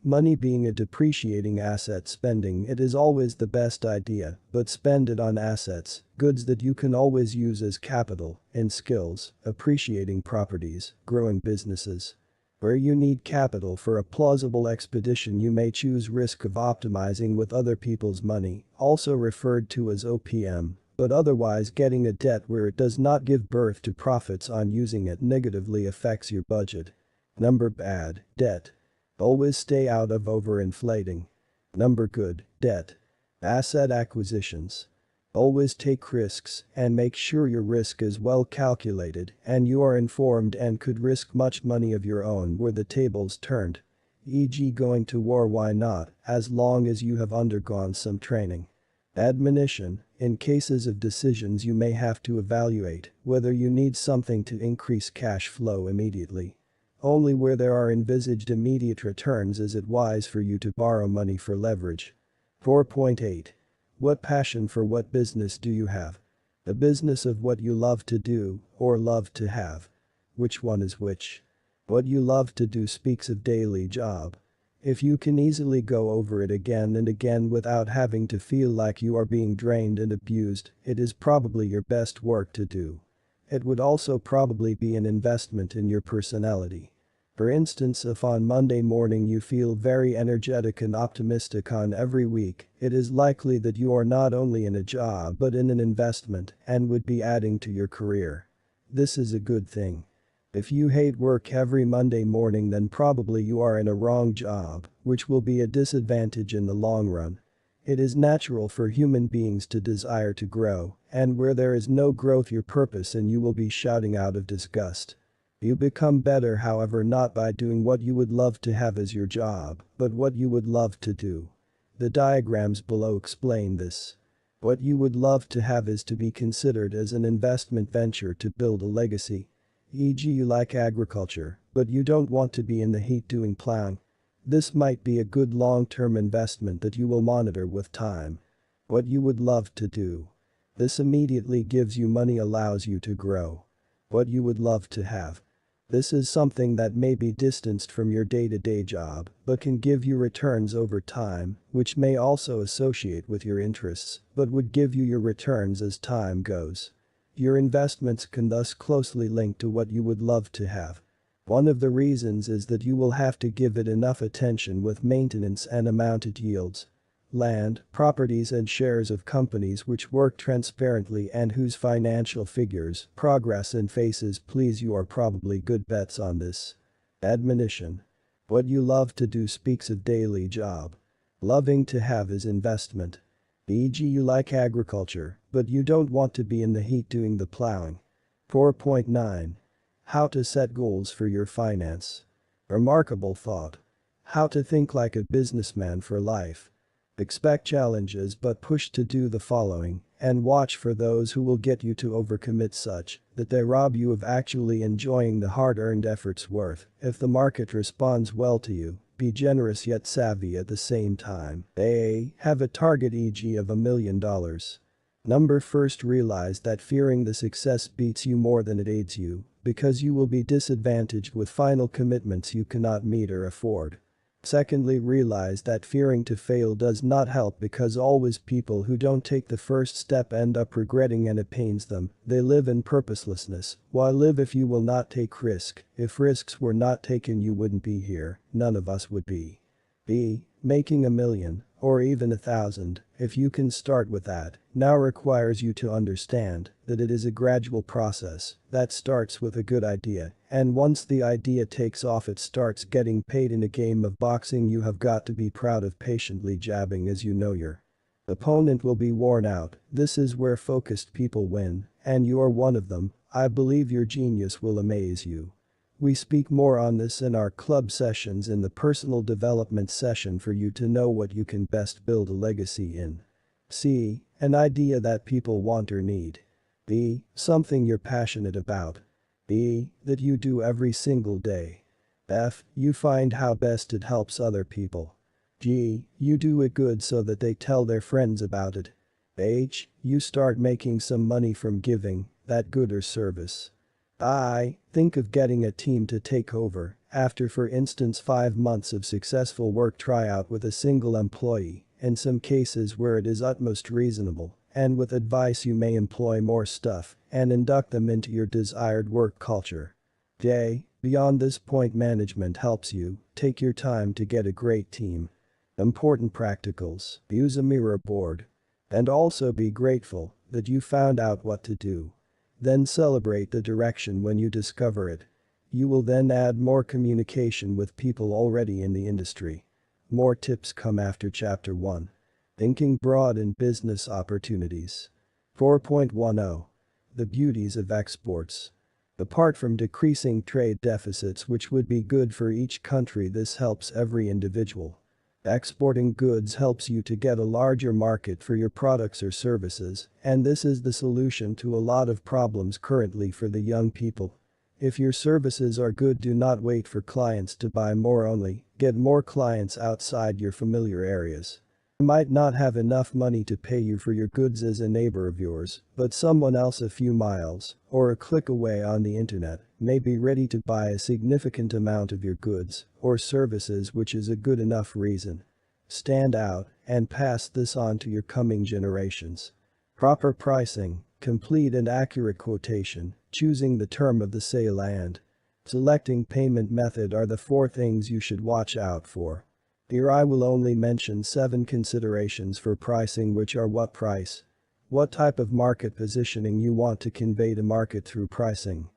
Money being a depreciating asset, spending it is always the best idea, but spend it on assets, goods that you can always use as capital, in skills, appreciating properties, growing businesses. Where you need capital for a plausible expedition, you may choose risk of optimizing with other people's money, also referred to as OPM, but otherwise getting a debt where it does not give birth to profits on using it negatively affects your budget. Number bad, debt. Always stay out of overinflating. Number good, debt. Asset acquisitions. Always take risks and make sure your risk is well calculated and you are informed and could risk much money of your own were the tables turned. E.g. going to war, why not, as long as you have undergone some training. Admonition. In cases of decisions you may have to evaluate whether you need something to increase cash flow immediately. Only where there are envisaged immediate returns is it wise for you to borrow money for leverage. 4.8. What passion for what business do you have? A business of what you love to do or love to have. Which one is which? What you love to do speaks of daily job. If you can easily go over it again and again without having to feel like you are being drained and abused, it is probably your best work to do. It would also probably be an investment in your personality. For instance, if on Monday morning you feel very energetic and optimistic on every week, it is likely that you are not only in a job but in an investment and would be adding to your career. This is a good thing. If you hate work every Monday morning, then probably you are in a wrong job, which will be a disadvantage in the long run. It is natural for human beings to desire to grow, and where there is no growth your purpose and you will be shouting out of disgust. You become better, however, not by doing what you would love to have as your job, but what you would love to do. The diagrams below explain this. What you would love to have is to be considered as an investment venture to build a legacy. E.g. you like agriculture, but you don't want to be in the heat doing plowing. This might be a good long-term investment that you will monitor with time. What you would love to do. This immediately gives you money, allows you to grow. What you would love to have. This is something that may be distanced from your day-to-day job, but can give you returns over time, which may also associate with your interests, but would give you your returns as time goes. Your investments can thus closely link to what you would love to have. One of the reasons is that you will have to give it enough attention with maintenance and amount it yields. Land, properties and shares of companies which work transparently and whose financial figures, progress and faces please you are probably good bets on this. Admonition. What you love to do speaks of daily job. Loving to have is investment. E.g. you like agriculture, but you don't want to be in the heat doing the plowing. 4.9. How to set goals for your finance. Remarkable thought. How to think like a businessman for life. Expect challenges but push to do the following, and watch for those who will get you to overcommit such that they rob you of actually enjoying the hard-earned effort's worth. If the market responds well to you, be generous yet savvy at the same time. A. Have a target, e.g. of $1 million. Number first, realize that fearing the success beats you more than it aids you, because you will be disadvantaged with final commitments you cannot meet or afford. Secondly, realize that fearing to fail does not help, because always people who don't take the first step end up regretting and it pains them. They live in purposelessness. Why live if you will not take risk? If risks were not taken you wouldn't be here, none of us would be. B. Making $1 million, or even 1,000, if you can start with that, now requires you to understand that it is a gradual process that starts with a good idea, and once the idea takes off it starts getting paid. In a game of boxing you have got to be proud of patiently jabbing as you know your opponent will be worn out. This is where focused people win, and you're one of them. I believe your genius will amaze you. We speak more on this in our club sessions in the personal development session for you to know what you can best build a legacy in. C. An idea that people want or need. B. Something you're passionate about. B. That you do every single day. F. You find how best it helps other people. G. You do it good so that they tell their friends about it. H. You start making some money from giving that good or service. I think of getting a team to take over after, for instance, 5 months of successful work tryout with a single employee, in some cases where it is utmost reasonable, and with advice you may employ more staff and induct them into your desired work culture. Beyond this point, management helps you take your time to get a great team. Important practicals: use a mirror board. And also be grateful that you found out what to do. Then celebrate the direction when you discover it. You will then add more communication with people already in the industry. More tips come after chapter 1. Thinking broad in business opportunities. 4.10. The beauties of exports. Apart from decreasing trade deficits, which would be good for each country, this helps every individual. Exporting goods helps you to get a larger market for your products or services, and this is the solution to a lot of problems currently for the young people. If your services are good, do not wait for clients to buy more, only get more clients outside your familiar areas. You might not have enough money to pay you for your goods as a neighbor of yours, but someone else a few miles or a click away on the internet may be ready to buy a significant amount of your goods or services, which is a good enough reason. Stand out and pass this on to your coming generations. Proper pricing, complete and accurate quotation, choosing the term of the sale and selecting payment method are the 4 things you should watch out for. Here I will only mention 7 considerations for pricing, which are: what price, what type of market positioning you want to convey to market through pricing,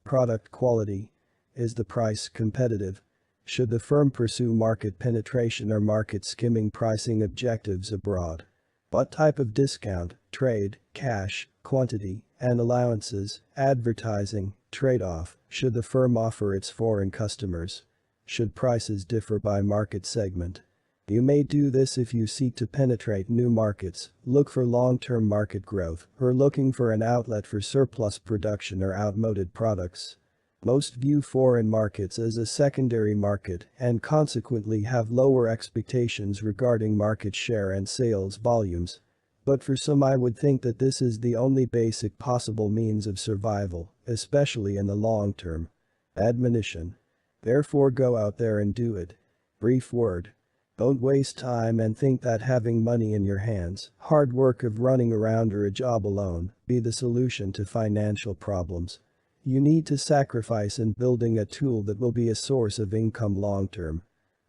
product quality, is the price competitive, should the firm pursue market penetration or market skimming pricing objectives abroad, what type of discount, trade, cash, quantity, and allowances, advertising, trade-off, should the firm offer its foreign customers. Should prices differ by market segment? You may do this if you seek to penetrate new markets, look for long-term market growth, or looking for an outlet for surplus production or outmoded products. Most view foreign markets as a secondary market and consequently have lower expectations regarding market share and sales volumes. But for some, I would think that this is the only basic possible means of survival, especially in the long term. Admonition. Therefore, go out there and do it. Brief word. Don't waste time and think that having money in your hands, hard work of running around, or a job alone be the solution to financial problems. You need to sacrifice in building a tool that will be a source of income long term.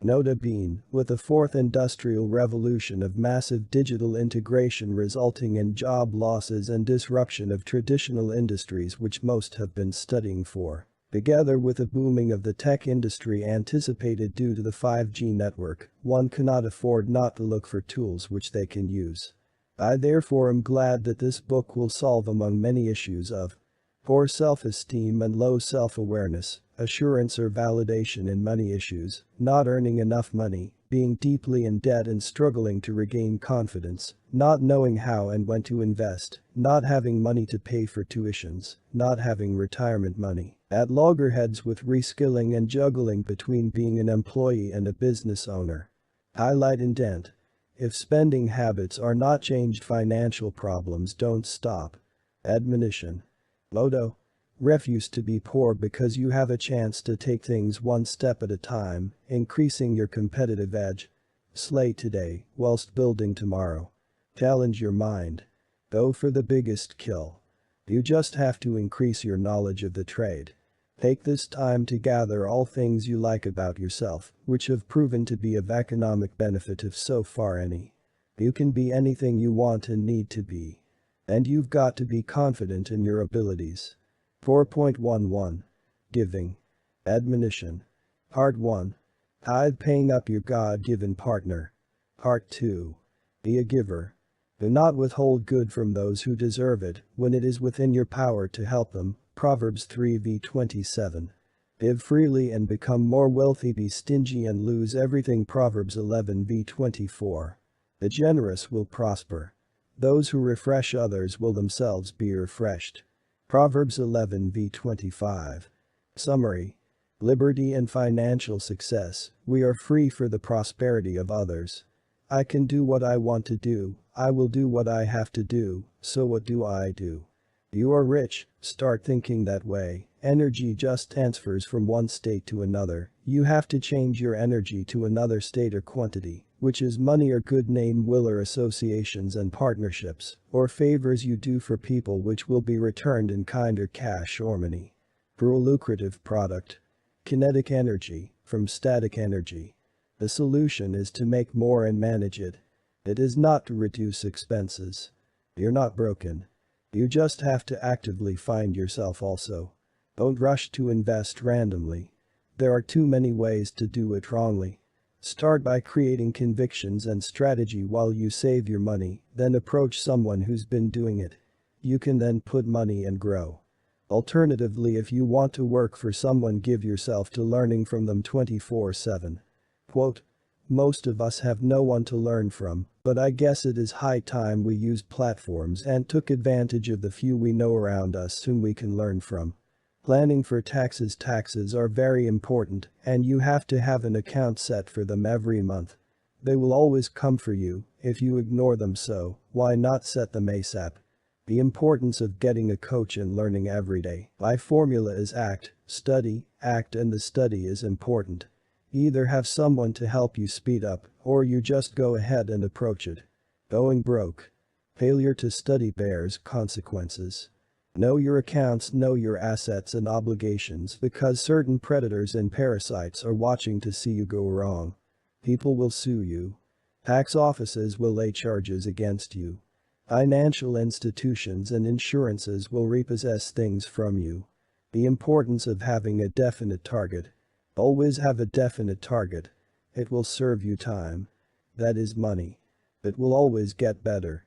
Nota bene, with the 4th industrial revolution of massive digital integration resulting in job losses and disruption of traditional industries which most have been studying for, together with the booming of the tech industry anticipated due to the 5G network, one cannot afford not to look for tools which they can use. I therefore am glad that this book will solve, among many issues, of poor self-esteem and low self-awareness, assurance or validation in money issues, not earning enough money, being deeply in debt and struggling to regain confidence, not knowing how and when to invest, not having money to pay for tuitions, not having retirement money, at loggerheads with reskilling and juggling between being an employee and a business owner. Highlight indent. If spending habits are not changed, financial problems don't stop. Admonition. Motto. Refuse to be poor because you have a chance to take things one step at a time, increasing your competitive edge. Slay today whilst building tomorrow. Challenge your mind. Go for the biggest kill. You just have to increase your knowledge of the trade. Take this time to gather all things you like about yourself, which have proven to be of economic benefit, if so far any. You can be anything you want and need to be. And you've got to be confident in your abilities. 4.11. Giving. Admonition. Part 1. Tithe, paying up your God-given partner. Part 2. Be a giver. Do not withhold good from those who deserve it when it is within your power to help them. Proverbs 3:27. Give freely and become more wealthy, be stingy and lose everything. Proverbs 11:24. The generous will prosper. Those who refresh others will themselves be refreshed. Proverbs 11:25. Summary. Liberty and financial success. We are free for the prosperity of others. I can do what I want to do, I will do what I have to do, so what do I do? You are rich, start thinking that way, Energy just transfers from one state to another. You have to change your energy to another state or quantity, which is money or good name will or associations and partnerships, or favors you do for people which will be returned in kind or cash or money. For a lucrative product. Kinetic energy, from static energy. The solution is to make more and manage it. It is not to reduce expenses. You're not broken. You just have to actively find yourself also. Don't rush to invest randomly. There are too many ways to do it wrongly. Start by creating convictions and strategy while you save your money, then approach someone who's been doing it. You can then put money and grow. Alternatively, if you want to work for someone, give yourself to learning from them 24/7. Quote, most of us have no one to learn from, but I guess it is high time we used platforms and took advantage of the few we know around us whom we can learn from. Planning for taxes. Taxes are very important, and you have to have an account set for them every month. They will always come for you if you ignore them, so why not set them ASAP? The importance of getting a coach and learning every day. My formula is act, study, act, and the study is important. Either have someone to help you speed up, or you just go ahead and approach it. Going broke. Failure to study bears consequences. Know your accounts, know your assets and obligations, because certain predators and parasites are watching to see you go wrong. People will sue you. Tax offices will lay charges against you. Financial institutions and insurances will repossess things from you. The importance of having a definite target. Always have a definite target. It will serve you time. That is money. It will always get better.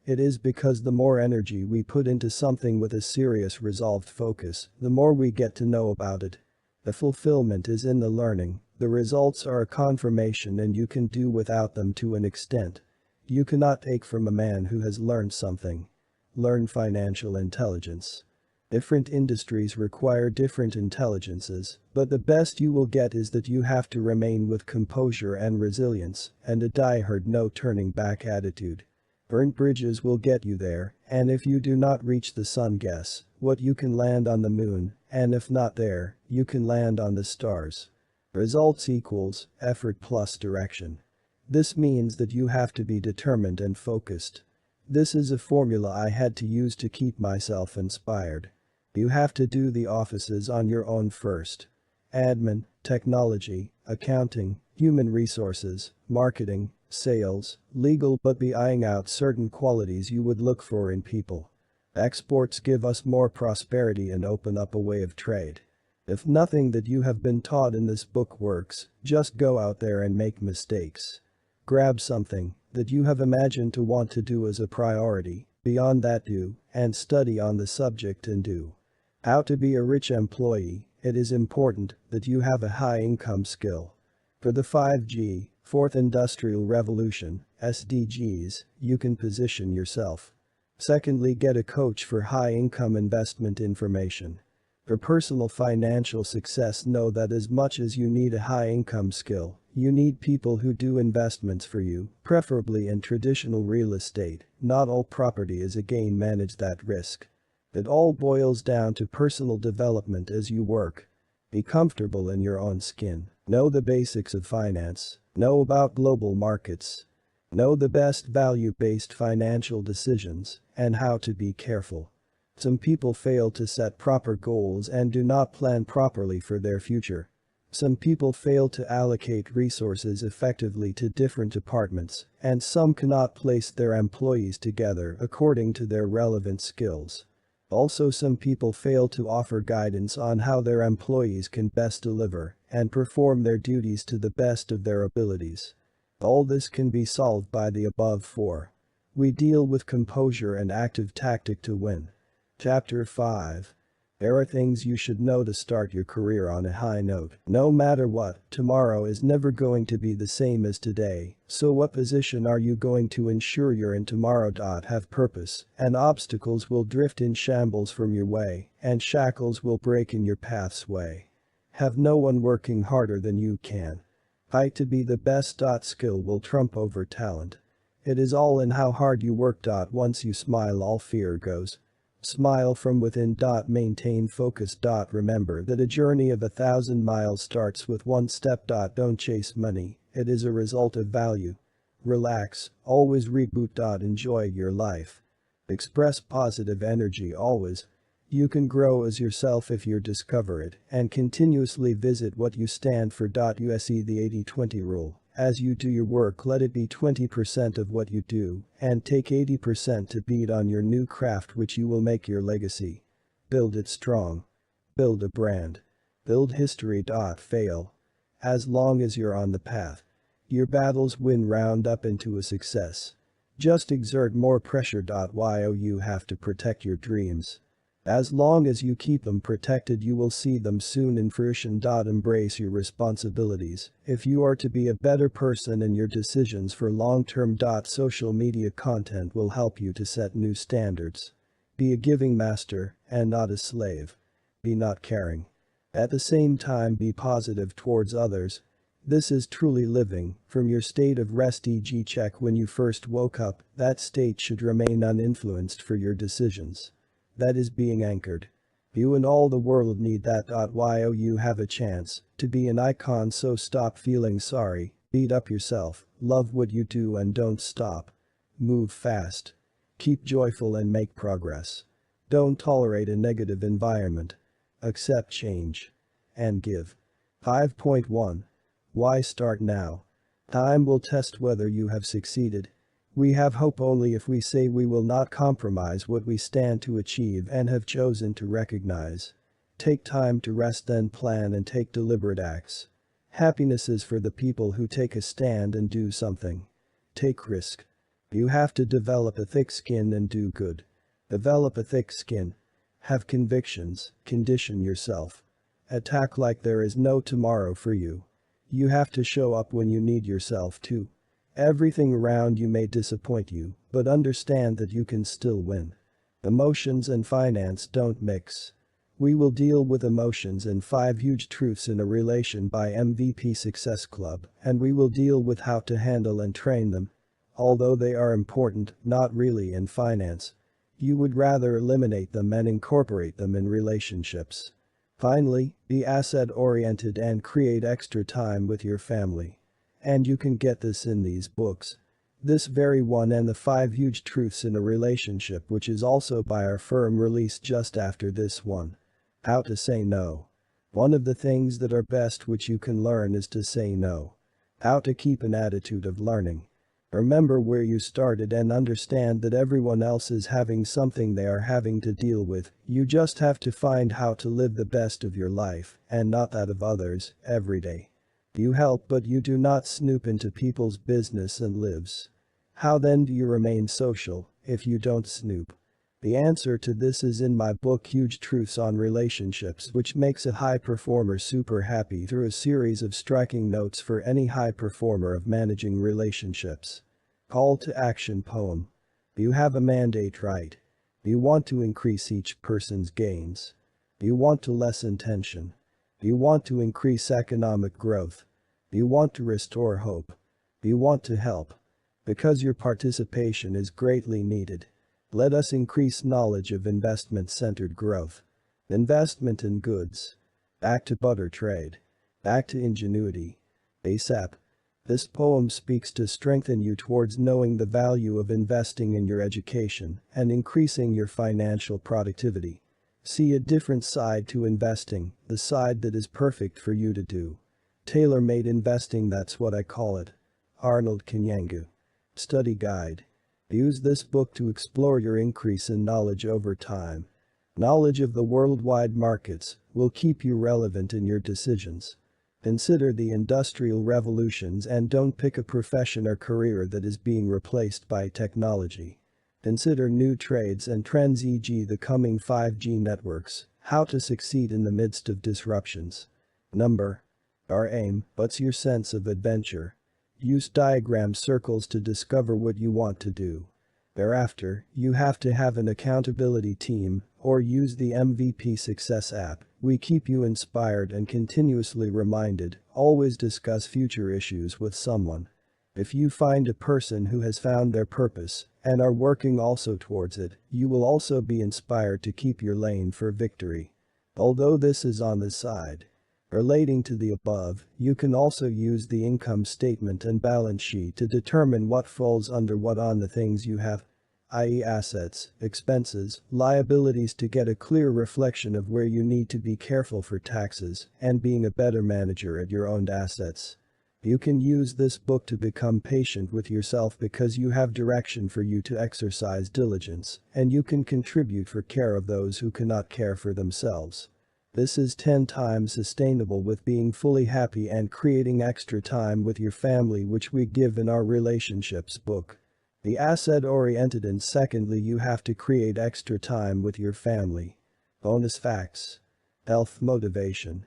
It is because the more energy we put into something with a serious resolved focus, the more we get to know about it. The fulfillment is in the learning. The results are a confirmation and you can do without them to an extent. You cannot take from a man who has learned something. Learn financial intelligence. Different industries require different intelligences, but the best you will get is that you have to remain with composure and resilience and a die-hard no turning back attitude. Burnt bridges will get you there, and if you do not reach the sun, guess what, you can land on the moon, and if not there, you can land on the stars. Results equals effort plus direction. This means that you have to be determined and focused. This is a formula I had to use to keep myself inspired. You have to do the offices on your own first. Admin, technology, accounting, human resources, marketing, sales, legal, but be eyeing out certain qualities you would look for in people. Exports give us more prosperity and open up a way of trade. If nothing that you have been taught in this book works, just go out there and make mistakes. Grab something that you have imagined to want to do as a priority, beyond that do, and study on the subject and do. How to be a rich employee. It is important that you have a high income skill. For the 5G, Fourth Industrial Revolution, SDGs, you can position yourself. Secondly, get a coach for high income investment information. For personal financial success, know that as much as you need a high income skill, you need people who do investments for you, preferably in traditional real estate. Not all property is again manage that risk. It all boils down to personal development as you work. Be comfortable in your own skin. Know the basics of finance. Know about global markets. Know the best value-based financial decisions and how to be careful. Some people fail to set proper goals and do not plan properly for their future. Some people fail to allocate resources effectively to different departments, and some cannot place their employees together according to their relevant skills. Also, some people fail to offer guidance on how their employees can best deliver and perform their duties to the best of their abilities. All this can be solved by the above four. We deal with composure and active tactic to win. Chapter 5. There are things you should know to start your career on a high note. No matter what, tomorrow is never going to be the same as today, so what position are you going to ensure you're in tomorrow? Have purpose, and obstacles will drift in shambles from your way, and shackles will break in your path's way. Have no one working harder than you can. Fight to be the best. Skill will trump over talent. It is all in how hard you work. Once you smile, all fear goes. Smile from within. Maintain focus. Remember that a journey of 1,000 miles starts with one step. Don't chase money, it is a result of value. Relax, always reboot. Enjoy your life. Express positive energy always. You can grow as yourself if you discover it and continuously visit what you stand for. You see the 80-20 rule. As you do your work, let it be 20% of what you do and take 80% to beat on your new craft, which you will make your legacy. Build it strong. Build a brand. Build history. Fail. As long as you're on the path. Your battles win round up into a success. Just exert more pressure. You have to protect your dreams. As long as you keep them protected, you will see them soon in fruition. Embrace your responsibilities if you are to be a better person in your decisions for long-term. Social media content will help you to set new standards. Be a giving master and not a slave. Be not caring. At the same time, be positive towards others. This is truly living from your state of rest, e.g. check when you first woke up. That state should remain uninfluenced for your decisions. That is being anchored. You and all the world need that. You have a chance to be an icon, so stop feeling sorry, beat up yourself, love what you do and don't stop. Move fast. Keep joyful and make progress. Don't tolerate a negative environment. Accept change. And give. 5.1. Why start now? Time will test whether you have succeeded. We have hope only if we say we will not compromise what we stand to achieve and have chosen to recognize. Take time to rest, then plan and take deliberate acts. Happiness is for the people who take a stand and do something. Take risk. You have to develop a thick skin and do good. Develop a thick skin. Have convictions, condition yourself. Attack like there is no tomorrow for you. You have to show up when you need yourself to. Everything around you may disappoint you, but understand that you can still win. Emotions and finance don't mix. We will deal with emotions and 5 huge truths in a relation by MVP Success Club, and we will deal with how to handle and train them. Although they are important, not really in finance. You would rather eliminate them and incorporate them in relationships. Finally, be asset-oriented and create extra time with your family. And you can get this in these books. This very one and the 5 huge truths in a relationship, which is also by our firm, released just after this one. How to say no. One of the things that are best which you can learn is to say no. How to keep an attitude of learning. Remember where you started and understand that everyone else is having something they are having to deal with. You just have to find how to live the best of your life and not that of others every day. You help, but you do not snoop into people's business and lives. How then do you remain social if you don't snoop? The answer to this is in my book Huge Truths on Relationships, which makes a high performer super happy through a series of striking notes for any high performer of managing relationships. Call to action poem. You have a mandate, right? You want to increase each person's gains. You want to lessen tension. You want to increase economic growth. You want to restore hope. You want to help. Because your participation is greatly needed. Let us increase knowledge of investment-centered growth. Investment in goods. Back to butter trade. Back to ingenuity. ASAP. This poem speaks to strengthen you towards knowing the value of investing in your education and increasing your financial productivity. See a different side to investing, the side that is perfect for you to do. Tailor-made investing, that's what I call it. Arnold Kanyangu. Study guide. Use this book to explore your increase in knowledge over time. Knowledge of the worldwide markets will keep you relevant in your decisions. Consider the industrial revolutions and don't pick a profession or career that is being replaced by technology. Consider new trades and trends, e.g. the coming 5G networks, how to succeed in the midst of disruptions. Number. Our aim, what's your sense of adventure? Use diagram circles to discover what you want to do. Thereafter, you have to have an accountability team or use the MVP Success app. We keep you inspired and continuously reminded. Always discuss future issues with someone. If you find a person who has found their purpose and are working also towards it, you will also be inspired to keep your lane for victory. Although this is on the side. Relating to the above, you can also use the income statement and balance sheet to determine what falls under what on the things you have, i.e. assets, expenses, liabilities, to get a clear reflection of where you need to be careful for taxes and being a better manager at your owned assets. You can use this book to become patient with yourself because you have direction for you to exercise diligence, and you can contribute for care of those who cannot care for themselves. This is 10 times sustainable with being fully happy and creating extra time with your family, which we give in our relationships book. The asset-oriented, and secondly, you have to create extra time with your family. Bonus facts. Health motivation.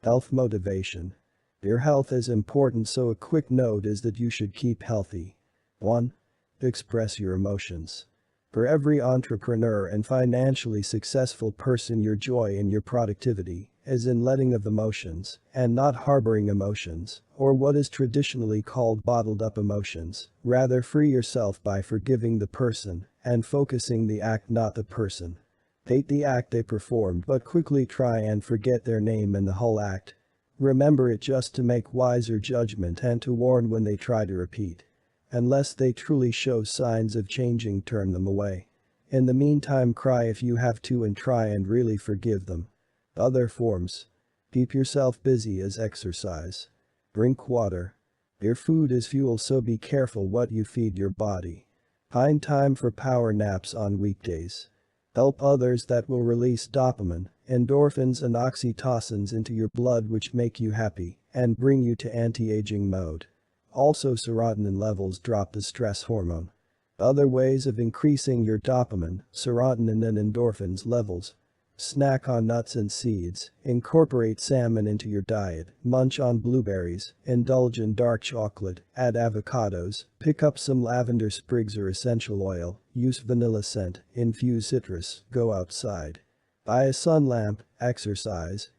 Health motivation. Your health is important, so a quick note is that you should keep healthy. 1. Express your emotions. For every entrepreneur and financially successful person, your joy and your productivity is in letting of emotions and not harboring emotions, or what is traditionally called bottled up emotions. Rather, free yourself by forgiving the person and focusing the act, not the person. Hate the act they performed, but quickly try and forget their name and the whole act. Remember it just to make wiser judgment and to warn when they try to repeat. Unless they truly show signs of changing, turn them away. In the meantime, cry if you have to and try and really forgive them. Other forms. Keep yourself busy as exercise. Drink water. Your food is fuel, so be careful what you feed your body. Find time for power naps on weekdays. Help others, that will release dopamine, endorphins and oxytocins into your blood, which make you happy and bring you to anti-aging mode. Also, serotonin levels drop, the stress hormone. Other ways of increasing your dopamine, serotonin and endorphins levels. Snack on nuts and seeds, incorporate salmon into your diet, munch on blueberries, indulge in dark chocolate, add avocados, pick up some lavender sprigs or essential oil, use vanilla scent, infuse citrus, go outside. Buy a sun lamp, exercise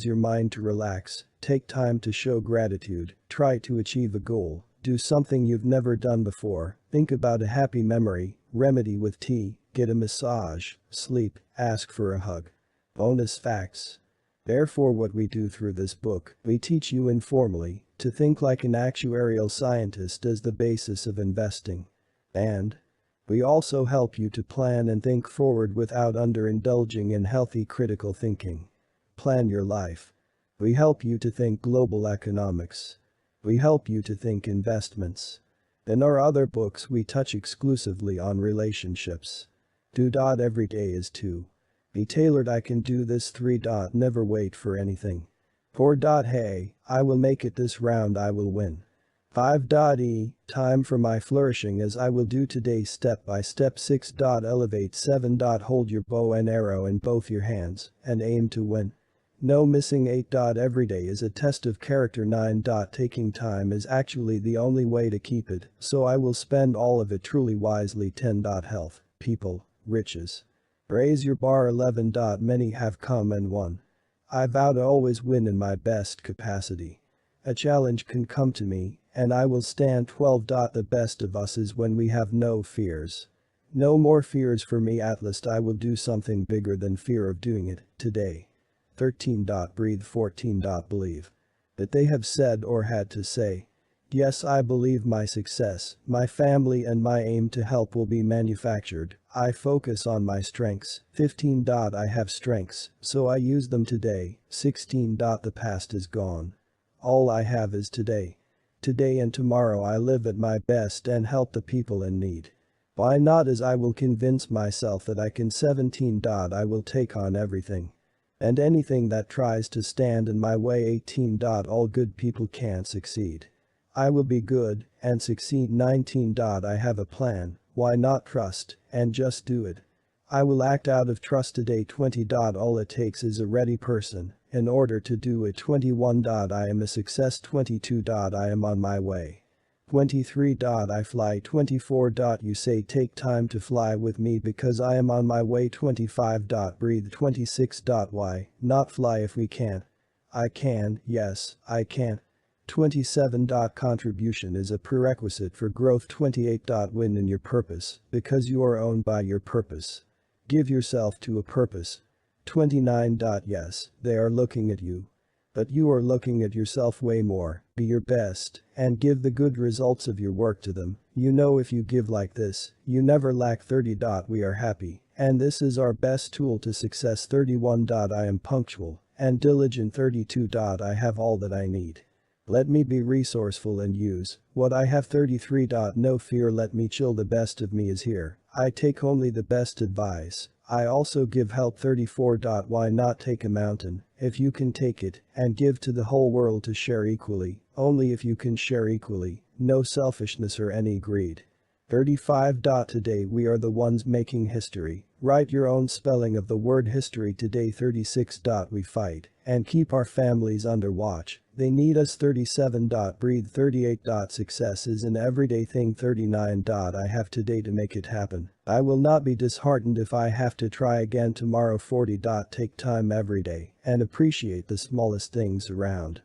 your mind to relax, take time to show gratitude, try to achieve a goal, do something you've never done before, think about a happy memory, remedy with tea, get a massage, sleep, ask for a hug. Bonus facts. Therefore, what we do through this book, we teach you informally to think like an actuarial scientist as the basis of investing. And we also help you to plan and think forward without underindulging in healthy critical thinking. Plan your life. We help you to think global economics. We help you to think investments. In our other books, we touch exclusively on relationships. 2. Every day is to be tailored. I can do this. 3. Never wait for anything. 4. Hey, I will make it this round, I will win. 5. Time for my flourishing, as I will do today step by step. 6. Elevate. 7. Hold your bow and arrow in both your hands and aim to win. No missing. 8. Every day is a test of character. 9. Taking time is actually the only way to keep it, so I will spend all of it truly wisely. 10. Health, people, riches. Raise your bar. 11. Many have come and won. I vow to always win in my best capacity. A challenge can come to me, and I will stand. 12. The best of us is when we have no fears. No more fears for me. At least I will do something bigger than fear of doing it today. 13. Breathe. 14. Believe that they have said or had to say. Yes, I believe my success, my family and my aim to help will be manufactured. I focus on my strengths. 15. I have strengths, so I use them today. 16. The past is gone. All I have is today. Today and tomorrow I live at my best and help the people in need. Why not, as I will convince myself that I can. 17. I will take on everything and anything that tries to stand in my way. 18. All good people can't succeed. I will be good and succeed. 19. I have a plan, why not trust and just do it. I will act out of trust today. 20. All it takes is a ready person in order to do it. 21. I am a success. 22. I am on my way. 23. I fly. 24. You say take time to fly with me because I am on my way. 25. Breathe. 26. Why not fly if we can? I can, yes, I can. 27. Contribution is a prerequisite for growth. 28. Win in your purpose, because you are owned by your purpose. Give yourself to a purpose. 29. Yes, they are looking at you. But you are looking at yourself way more. Be your best, and give the good results of your work to them. You know, if you give like this, you never lack. 30. We are happy, and this is our best tool to success. 31. I am punctual and diligent. 32. I have all that I need. Let me be resourceful and use what I have. 33. No fear, let me chill, the best of me is here. I take only the best advice. I also give help. 34. Why not take a mountain, if you can take it, and give to the whole world to share equally, only if you can share equally, no selfishness or any greed. 35. Today we are the ones making history. Write your own spelling of the word history today. 36. We fight and keep our families under watch. They need us. 37. Breathe. 38. Success is an everyday thing. 39. I have today to make it happen. I will not be disheartened if I have to try again tomorrow. 40. Take time every day and appreciate the smallest things around.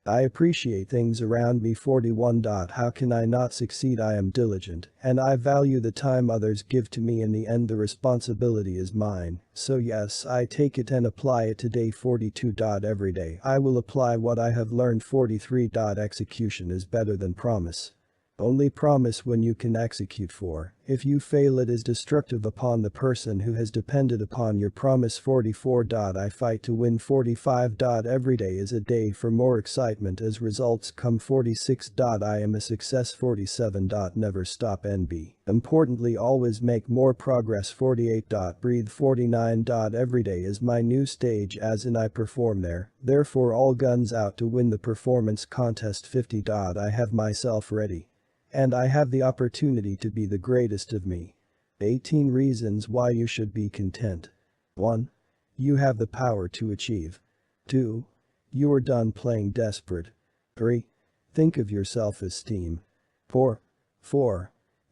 I appreciate things around me. 41. How can I not succeed? I am diligent, and I value the time others give to me. In the end, the responsibility is mine, so yes, I take it and apply it today. 42. Every day I will apply what I have learned. 43. Execution is better than promise. Only promise when you can execute. For if you fail, it is destructive upon the person who has depended upon your promise. 44. I fight to win. 45. Every day is a day for more excitement as results come. 46. I am a success. 47. Never stop and be importantly always make more progress. 48. Breathe. 49. Every day is my new stage, as in I perform there, therefore all guns out to win the performance contest. 50. I have myself ready, and I have the opportunity to be the greatest of me. 18 reasons why you should be content. 1. You have the power to achieve. 2. You are done playing desperate. 3. Think of your self-esteem. 4.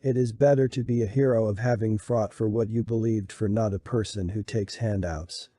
It is better to be a hero of having fought for what you believed for, not a person who takes handouts.